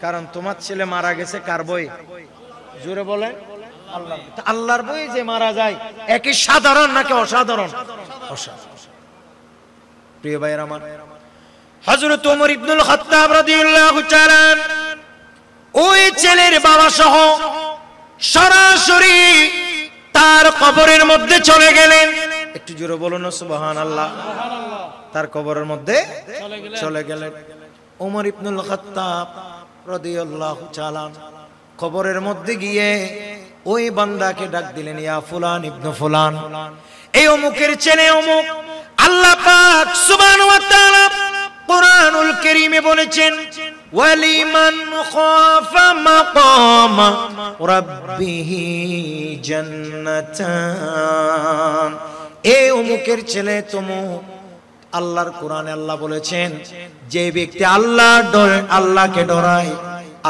[SPEAKER 1] কারণ তোমার ছেলে মারা গেছে কার বই? জোরে বলেন আল্লাহর বই। যে মারা যায় একই সাধারণ নাকি অসাধারণ? অসাধারণ। প্রিয় ভাইয়ের আমার, হযরত ওমর ইবনুল খাত্তাব রাদিয়াল্লাহু তাআলা ওই ছেলের বাবা সহ সরাসরি তার কবরের মধ্যে চলে গেলেন। একটু জোরে বলুন সুবহানাল্লাহ। তার কবরের মধ্যে চলে গেলেন। ওমর ইবনুল খাত্তাব রাদিয়াল্লাহু তাআলা কবরের মধ্যে গিয়ে ওই বান্দাকে ডাক দিলেন, ইয়া ফুলান ইবনে ফুলান, এই অমুকের ছেলে অমুক। আল্লাহ পাক সুবহানাহু ওয়া তাআলা কুরআনুল কারীমে বলেছেন, ওয়ালিমান খাফা মাকাম রাব্বিহি জান্নাতান, এই অমুকের ছেলে তমুক। আল্লাহর কোরআনে আল্লাহ বলেছেন, যে ব্যক্তি আল্লাহকে ডরায়,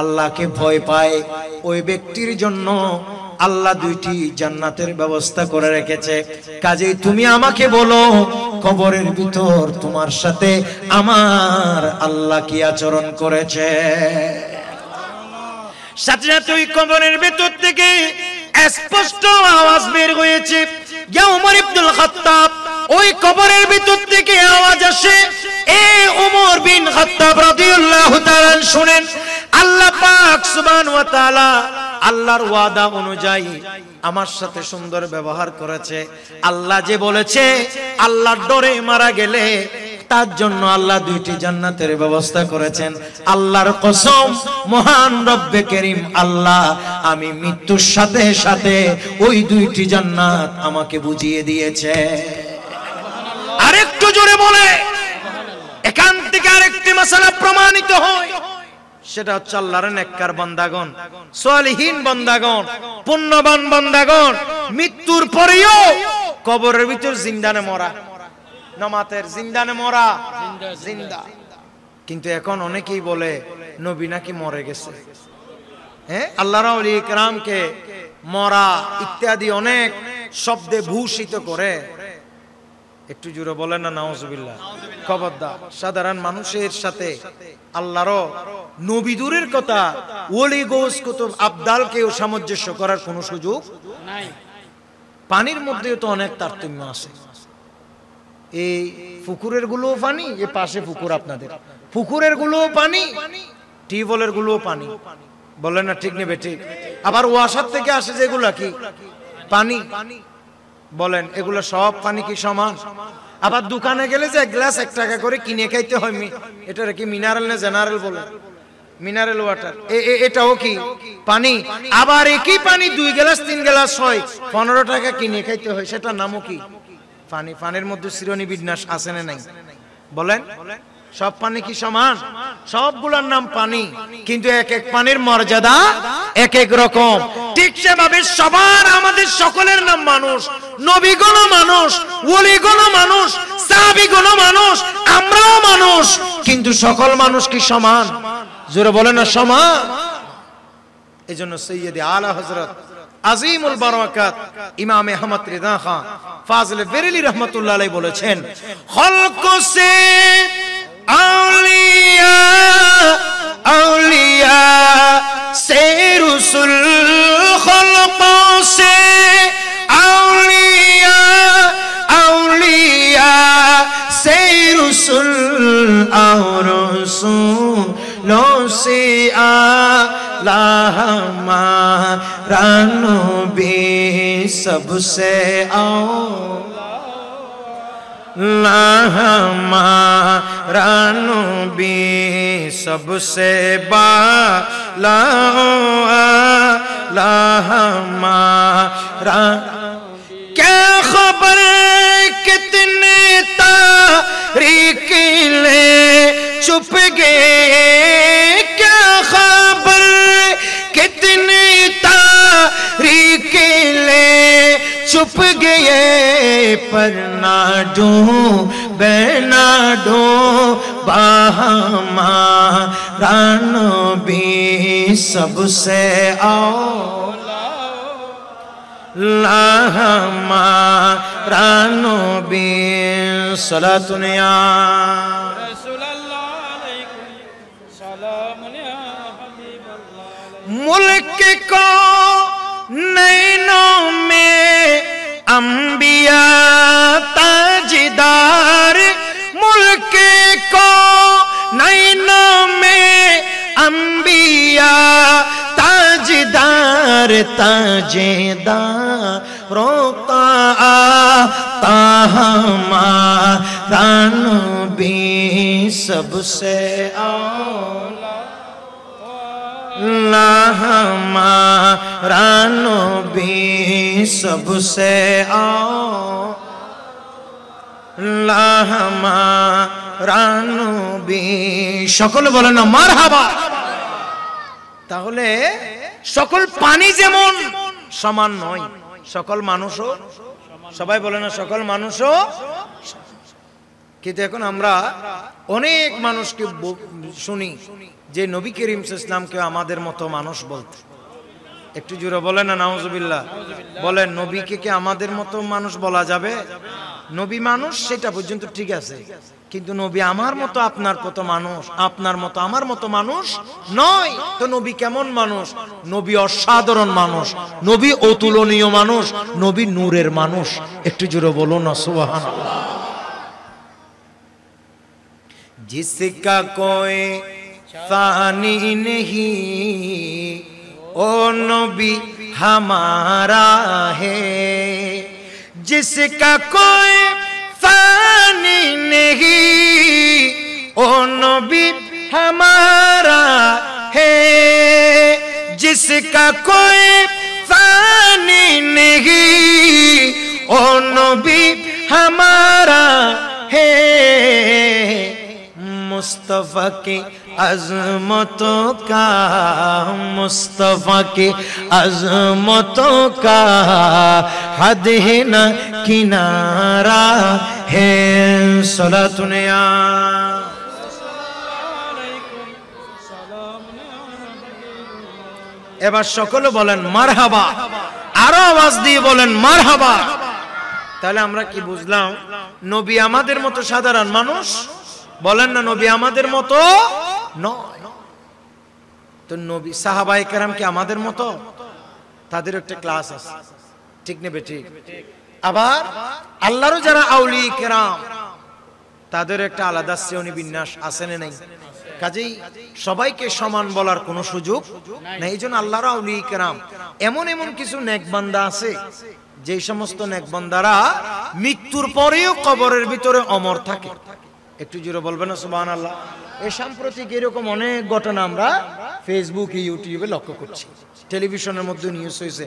[SPEAKER 1] আল্লাহকে ভয় পায়, ওই ব্যক্তির জন্য আল্লাহ দুইটি জান্নাতের ব্যবস্থা করে রেখেছে। কাজেই তুমি আমাকে বলো, কবরের ভিতর তোমার সাথে আমার আল্লাহ কি আচরণ করেছে? সাথে সাথে ওই কবরের ভিতর থেকে স্পষ্ট আওয়াজ বের হয়েছে, ইয়া ওমর ইবনুল খাত্তাব। ওই কবরের ভিতর থেকে আওয়াজ আসে, এ ওমর বিন খাত্তাব রাদিয়াল্লাহু তাআলা শুনেন, আল্লাহ পাক সুবহানাহু ওয়া তাআলা আল্লাহর ওয়াদা অনুযায়ী আমার সাথে সুন্দর ব্যবহার করেছে। আল্লাহ যে বলেছে আল্লাহর ডরে মারা গেলে তার জন্য আল্লাহ দুইটি জান্নাতের ব্যবস্থা করেছেন। আল্লাহর কসম, মহান রব্বে করিম আল্লাহ আমি মৃত্যুর সাথে সাথে ওই দুইটি জান্নাত আমাকে বুঝিয়ে দিয়েছে। আরেকটু জোরে বলে, এখান থেকে আরেকটি মাসালা প্রমাণিত হয়, সেটা হচ্ছে আল্লাহর নেককার বান্দাগণ, সালিহিন বান্দাগণ, পুণ্যবান বান্দাগণ মৃত্যুর পরেও কবরের ভিতর জিন্দানে মরা, নামাতের জিন্দানে মরা, জিন্দা। কিন্তু এখন অনেকেই বলে নবী নাকি মরে গেছে। হ্যাঁ, আল্লাহর ওলি ইকরামকে মরা ইত্যাদি অনেক শব্দে ভূষিত করে। একটু জোরে বলেন না নাউজুবিল্লাহ। খবরদার, সাধারণ মানুষের সাথে আল্লাহর নবী দূরের কথা, ওলি গোস কুতুব আবদালকেও সামঞ্জস্য করার কোনো সুযোগ নাই। পানির মধ্যেও তো অনেক তারতম্য আছে। এই পুকুরের গুলোও পানি, এ পাশে পুকুর আপনাদের, পুকুরের গুলোও পানি, টিউবওয়েলের গুলোও পানি, বলেন না ঠিক নেবে ঠিক। আবার ওয়াসার থেকে আসে যেগুলা কি পানি, বলেন এগুলো সব পানি কি সমান? আবার দোকানে গেলে যে গ্লাস 1 টাকা করে কিনে খাইতে হয়, এটা কি মিনারেল না জেনারেল বলে? মিনারেল ওয়াটার, এটাও কি পানি? আবার একই পানি 2 গ্লাস 3 গ্লাস হয় 15 টাকা কিনে খাইতে হয়, সেটার নামও কি পানি। পানির মধ্যে শ্রেণী বিন্যাস আছে না নাই? বলেন, সব পানি কি সমান? সবগুলোর নাম পানি, কিন্তু এক এক পানির মর্যাদা এক এক রকম। ঠিক সেভাবে সবার, আমাদের সকলের নাম মানুষ, নবীগণ মানুষ, ওলিগণ মানুষ, সাহাবীগণ মানুষ, আমরাও মানুষ, কিন্তু সকল মানুষ কি সমান? জোরে বলেন না সমান। এজন্য সৈয়দ আলা হযরত আজিমুল বারাকাত ইমাম আহমদ রিদা খান ফাজলে বেরেলি রহমাতুল্লাহ আলাইহি বলেছেন, খলক সে আউলিয়া আউলিয়া সে রসুল, খলক সে আউলিয়া আউলিয়া সে রসুল, আর রসুলো সে আলা हमारा नबी सबसे औला, हमारा नबी सबसे बाला, हमारा क्या खबर कितने तारीख ले चुप गए, क्या खबर कितने तारीख ले चुप गए, पर ना डूबे ना डूबा हमारा नबी सबसे औला, हमारा नबी। सलातुन या मुल्क को नैनों में अंबिया ताजदार, मुल्क को नैनों में अंबिया আমার তাজেদারোं का आता हमारा नबी सबसे औला हमारा नबी सबसे औला हमारा नबी। সকলে বলেন না মারহাবা। তাহলে সকল পানি যেমন সমান নয়, সকল মানুষও, সবাই বলে না সকল মানুষও। কিন্তু এখন আমরা অনেক মানুষকে শুনি যে নবী করিম সাল্লাল্লাহু আলাইহি ওয়াসাল্লামকে আমাদের মতো মানুষ বলতে। একটু জোরে বলেন না নাউজুবিল্লাহ। বলেন নবীকে কি আমাদের মতো মানুষ বলা যাবে? নবী মানুষ সেটা পর্যন্ত ঠিক আছে, কিন্তু নবী আমার মতো আপনার মতো মানুষ, আপনার মতো আমার মতো মানুষ নয়। তো নবী কেমন মানুষ? নবী অসাধারণ মানুষ, নবী অতুলনীয় মানুষ, নবী নূরের মানুষ। একটু জোরে বলুন না সুবহানাল্লাহ। जिसका कोई फानी नहीं ओ नबी हमारा है, जिसका कोई फानी नहीं ओ नबी हमारा है, जिसका कोई फानी नहीं ओ नबी हमारा है। मुस्तफा की अज़मतों का, मुस्तफा की अज़मतों का हद है न किनारा है। सलातुनिया এবার সকলে বলেন মারহাবা, আরো আওয়াজ দিয়ে বলেন মারহাবা। তাহলে আমরা কি বুঝলাম? নবী আমাদের মতো সাধারণ মানুষ, বলেন না নবী আমাদের মতো নয়। তো নবী সাহাবায়ে কেরাম কি আমাদের মতো? তাদের একটা ক্লাস আছে, ঠিক নেবে ঠিক। আবার আল্লাহরও যারা আউলিয়া কেরাম তাদের একটা আলাদা শ্রেণী বিন্যাস আছে না নাই? কাজেই সবাইকে সমান বলার কোনো সুযোগ নেই। এই জন্য আল্লাহর আউলিয়া কেরাম এমন এমন কিছু নেক বান্দা আছে যে সমস্ত নেক বান্দারা মৃত্যুর পরেও কবরের ভিতরে অমর থাকে। একটু জোরে বলবেন না সুবহানাল্লাহ। এই সাম্প্রতিক এরকম অনেক ঘটনা আমরা ফেসবুকে ইউটিউবে লক্ষ্য করছি, টেলিভিশনের মধ্যে নিউজ হয়েছে।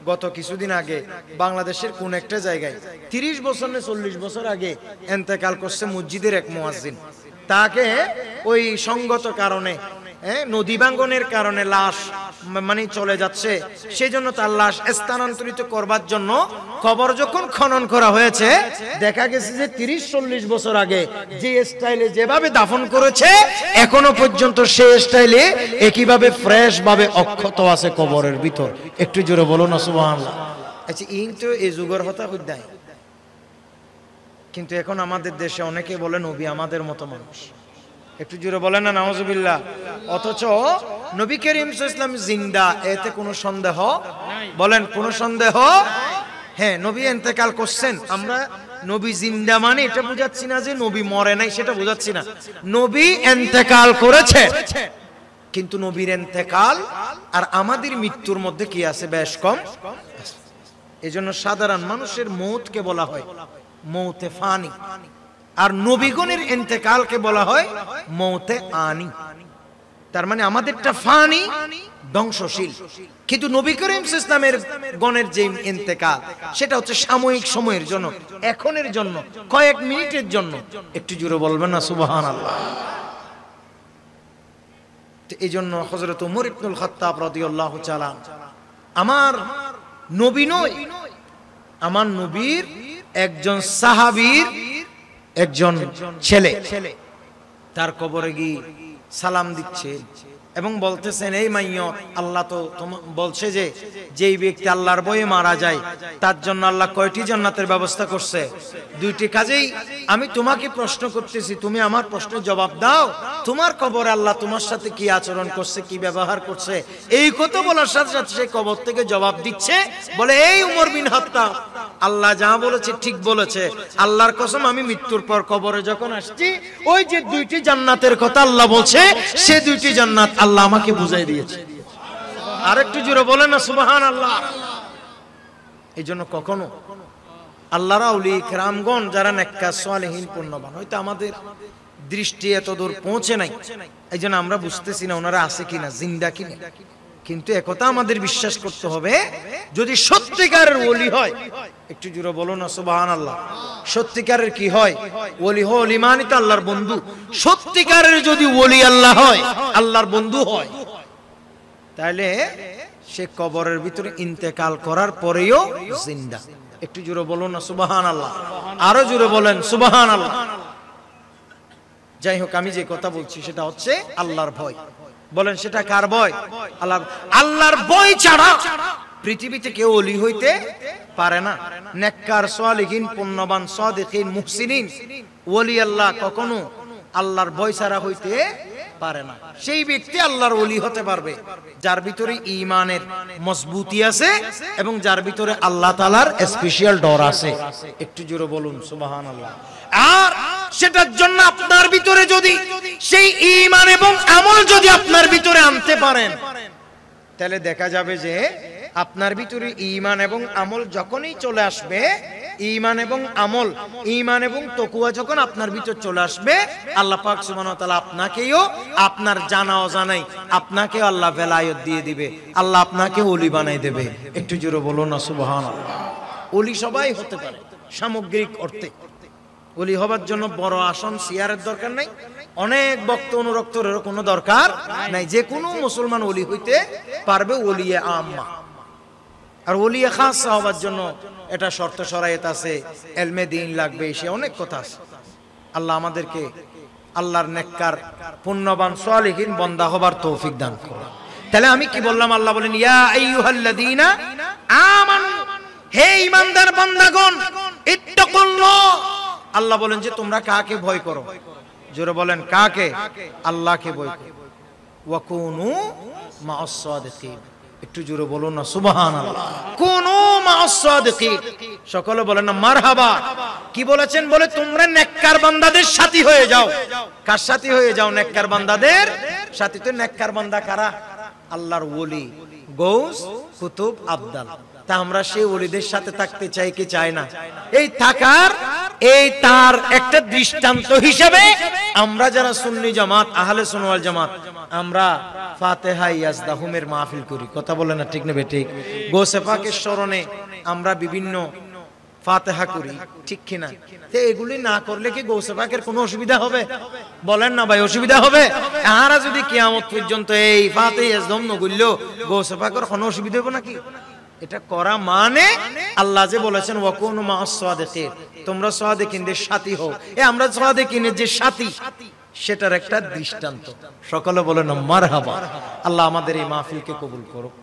[SPEAKER 1] গত কিছুদিন আগে বাংলাদেশের কোন একটা জায়গায় 30 বছর না 40 বছর আগে ইন্তেকাল করছে মসজিদের এক মুয়াজ্জিন। তাকে ওই সঙ্গত কারণে, নদী ভাঙ্গনের কারণে লাশ মানে চলে যাচ্ছে, সেজন্য তার লাশ স্থানান্তরিত করবার জন্য কবর যখন খনন করা হয়েছে, দেখা গেছে যে 30-40 বছর আগে যে স্টাইলে যেভাবে দাফন করেছে এখনো পর্যন্ত সেই স্টাইলে একইভাবে ফ্রেশ ভাবে অক্ষত আছে কবরের ভিতর। একটু জোরে বলো না সুবহানাল্লাহ। আচ্ছা ইন তো এই যুগের হতা হইদায়, কিন্তু এখন আমাদের দেশে অনেকে বলে নবী আমাদের মতো মানুষ। একটু জোরে বলেন না নাউজুবিল্লাহ। অথচ নবী করিম সাল্লাল্লাহু আলাইহি ওয়াসাল্লাম জিন্দা, এতে কোনো সন্দেহ বলেন কোনো সন্দেহ? হ্যাঁ, নবী ইন্তেকাল করছেন। আমরা নবী জিন্দা মানে এটা বুঝাচ্ছি না যে নবী মরে নাই, সেটা বুঝাচ্ছি না। নবী ইন্তেকাল করেছে, কিন্তু নবীর ইন্তেকাল আর আমাদের মৃত্যুর মধ্যে কি আছে? বেশ কম। এজন্য সাধারণ মানুষের মৌতকে বলা হয় মৌতে ফানি, আর নবীগণের ইন্তেকালকে বলা হয় মৌতে আনি। তার মানে আমাদেরটা ফানি, ধ্বংসশীল, কিন্তু নবী করিম সাল্লাল্লাহু আলাইহি ওয়াসাল্লামের গণের যে ইন্তেকাল সেটা হচ্ছে সাময়িক সময়ের জন্য, এখনের জন্য, কয়েক মিনিটের জন্য। একটু জোরে বলবেন না সুবহানাল্লাহ। এই জন্য হযরত ওমর ইবনুল খাত্তাব রাদিয়াল্লাহু তাআলা আমার নবী নয়, আমার নবীর একজন সাহাবীর একজন ছেলে তার কবরে গিয়ে সালাম দিচ্ছে এবং বলতেছেন, এই মাইয়ত, আল্লাহ তো বলছে যে যেই ব্যক্তি আল্লাহর ভয়ে মারা যায় তার জন্য আল্লাহ কয়টি জান্নাতের ব্যবস্থা করছে? 2টি। কাজেই আমি তোমাকে প্রশ্ন করতেছি, তুমি আমার প্রশ্নের জবাব দাও। তোমার কবরে আল্লাহ তোমার সাথে কি আচরণ করছে, কি ব্যবহার করছে? এই কথা বলার সাথে সাথে সেই কবর থেকে জবাব দিচ্ছে, বলে, এই উমর বিন খাত্তাব, আল্লাহ যা বলেছে ঠিক বলেছে। আল্লাহর কসম, আমি মৃত্যুর পর কবরে যখন আসছি, ওই যে 2টি জান্নাতের কথা আল্লাহ বলছে, সে 2টি জান্নাত আল্লাহ আমাকে বুঝাই দিয়েছে। আরেকটু জোরে বলেন না সুবহানাল্লাহ। এই জন্য কখনো আল্লাহর আউলি কিরামগণ যারা নেককার সালেহীন পুণ্যবান, হয়তো আমাদের দৃষ্টি এত দূর পৌঁছে নাই, এই জন্য আমরা বুঝতেছি না ওনারা আছে কিনা, জিন্দা কিনা। কিন্তু একথা আমাদের বিশ্বাস করতে হবে, যদি সত্যিকারের ওলি হয়, একটু জোরে বলো না সুবহানাল্লাহ। সত্যিকারের কি হয়? ওলি হয়, ওলি মানে তো আল্লাহর বন্ধু। সত্যিকারের যদি ওলি আল্লাহ হয়, আল্লাহর বন্ধু হয়, তাহলে সে কবরের ভিতরে ইন্তেকাল করার পরেও জিন্দা। একটু জোরে বলুন না সুবহানাল্লাহ, আরো জোরে বলেন সুবহানাল্লাহ। যাই হোক, আমি যে কথা বলছি সেটা হচ্ছে আল্লাহর ভয়। বলেন সেটা কার ভয়? আল্লাহ। আল্লাহর ভয় ছাড়া পৃথিবীতে কেউ ওলি হইতে পারে না। নেককার সালেহীন পুণ্যবান সাদিকিন মুহসিনিন ওলি আল্লাহ কখনো আল্লাহর ভয় ছাড়া হইতে পারে না। সেই ব্যক্তি আল্লাহর ওলি হতে পারবে যার ভিতরে ঈমানের মজবুতি আছে এবং যার ভিতরে আল্লাহ তাআলার স্পেশাল ডর আছে। একটু জোরে বলুন সুবহানাল্লাহ। আর সেটার জন্য আপনার ভিতরে যদি সেই ঈমান এবং আমল যদি আপনার ভিতরে আনতে পারেন, তাহলে দেখা যাবে যে আপনার ভিতরে ঈমান এবং আমল যখনই চলে আসবে, ঈমান এবং আমল, ঈমান এবং তাকওয়া যখন আপনার ভিতর চলে আসবে, আল্লাহ পাক সুবহানাহু ওয়া তাআলা আপনাকেও, আপনার জানা অজানাই আপনাকে আল্লাহ ভেলায়েত দিয়ে দিবে, আল্লাহ আপনাকে ওলি বানাই দেবে। একটু জোরে বলুন না সুবহানাল্লাহ। ওলি সবাই হতে পারে সামগ্রিক অর্থে। ওলি হবার জন্য বড় আসন চেয়ারের দরকার নাই, অনেক ভক্ত অনুরক্তের কোনো দরকার নাই। যে কোনো মুসলমান ওলি হইতে পারবে, ওলিয়ে আম্মা। আর ওলিয়ে খাসা হবার জন্য এটা শর্ত শরায়েত আছে, ইলমে দ্বীন লাগবে, সে অনেক কথা আছে। আল্লাহ আমাদেরকে আল্লাহর নেককার পুণ্যবান সালেহীন বান্দা হবার তৌফিক দান করুন। তাহলে আমি কি বললাম? আল্লাহ বলেন ইয়া আইয়ুহাল্লাযীনা আমানু, হে ঈমানদার বান্দাগণ, ইত্তাকুল্লাহ। আল্লাহ বলেন যে তোমরা কাকে ভয় করো? জোরে বলেন কাকে? আল্লাহকে ভয় করো। ওয়া কুনু মা'আস সাদিকিন। একটু জোরে বলুন না সুবহানাল্লাহ। কুনু মা'আস সাদিকিন। সকলে বলেন না মারহাবা। কি বলেছেন? বলে তোমরা নেককার বান্দাদের সাথী হয়ে যাও। কার সাথী হয়ে যাও? নেককার বান্দাদের সাথী। তো নেককার বান্দা কারা? আল্লাহর ওলি, গৌস, কুতুব, আবদাল। তা আমরা সেই ওলিদের সাথে থাকতে চাই কি চাই না? এই থাকার, এই তার একটা দৃষ্টান্ত হিসেবে আমরা যারা সুন্নি জামাত, আহলে সুন্নাত ওয়াল জামাত, আমরা ফাতিহা ইয়াজদাহুমের মাহফিল করি। কথা বলে না ঠিক না বেঠিক? গৌসে পাকের স্মরণে আমরা বিভিন্ন ফাতিহা করি, ঠিক কিনা? তো এগুলি না করলে কি গৌসে পাকের কোনো অসুবিধা হবে? বলেন না ভাই, অসুবিধা হবে? আর যদি কিয়ামত পর্যন্ত এই ফাতিহা ইয়াজদাহুম না করলেও গৌসে পাকের কোনো অসুবিধা হবে নাকি? এটা করা মানে আল্লাহ যে বলেছেন ওয়াকুনু মা'আস সাদিকিন, তোমরা সাদিকিনদের সাথী হও। আমরা সাদিকিনের যে সাথী, সেটার একটা দৃষ্টান্ত। সকলে বলেন মারহাবা। আল্লাহ আমাদের এই মাহফিলকে কবুল করুক।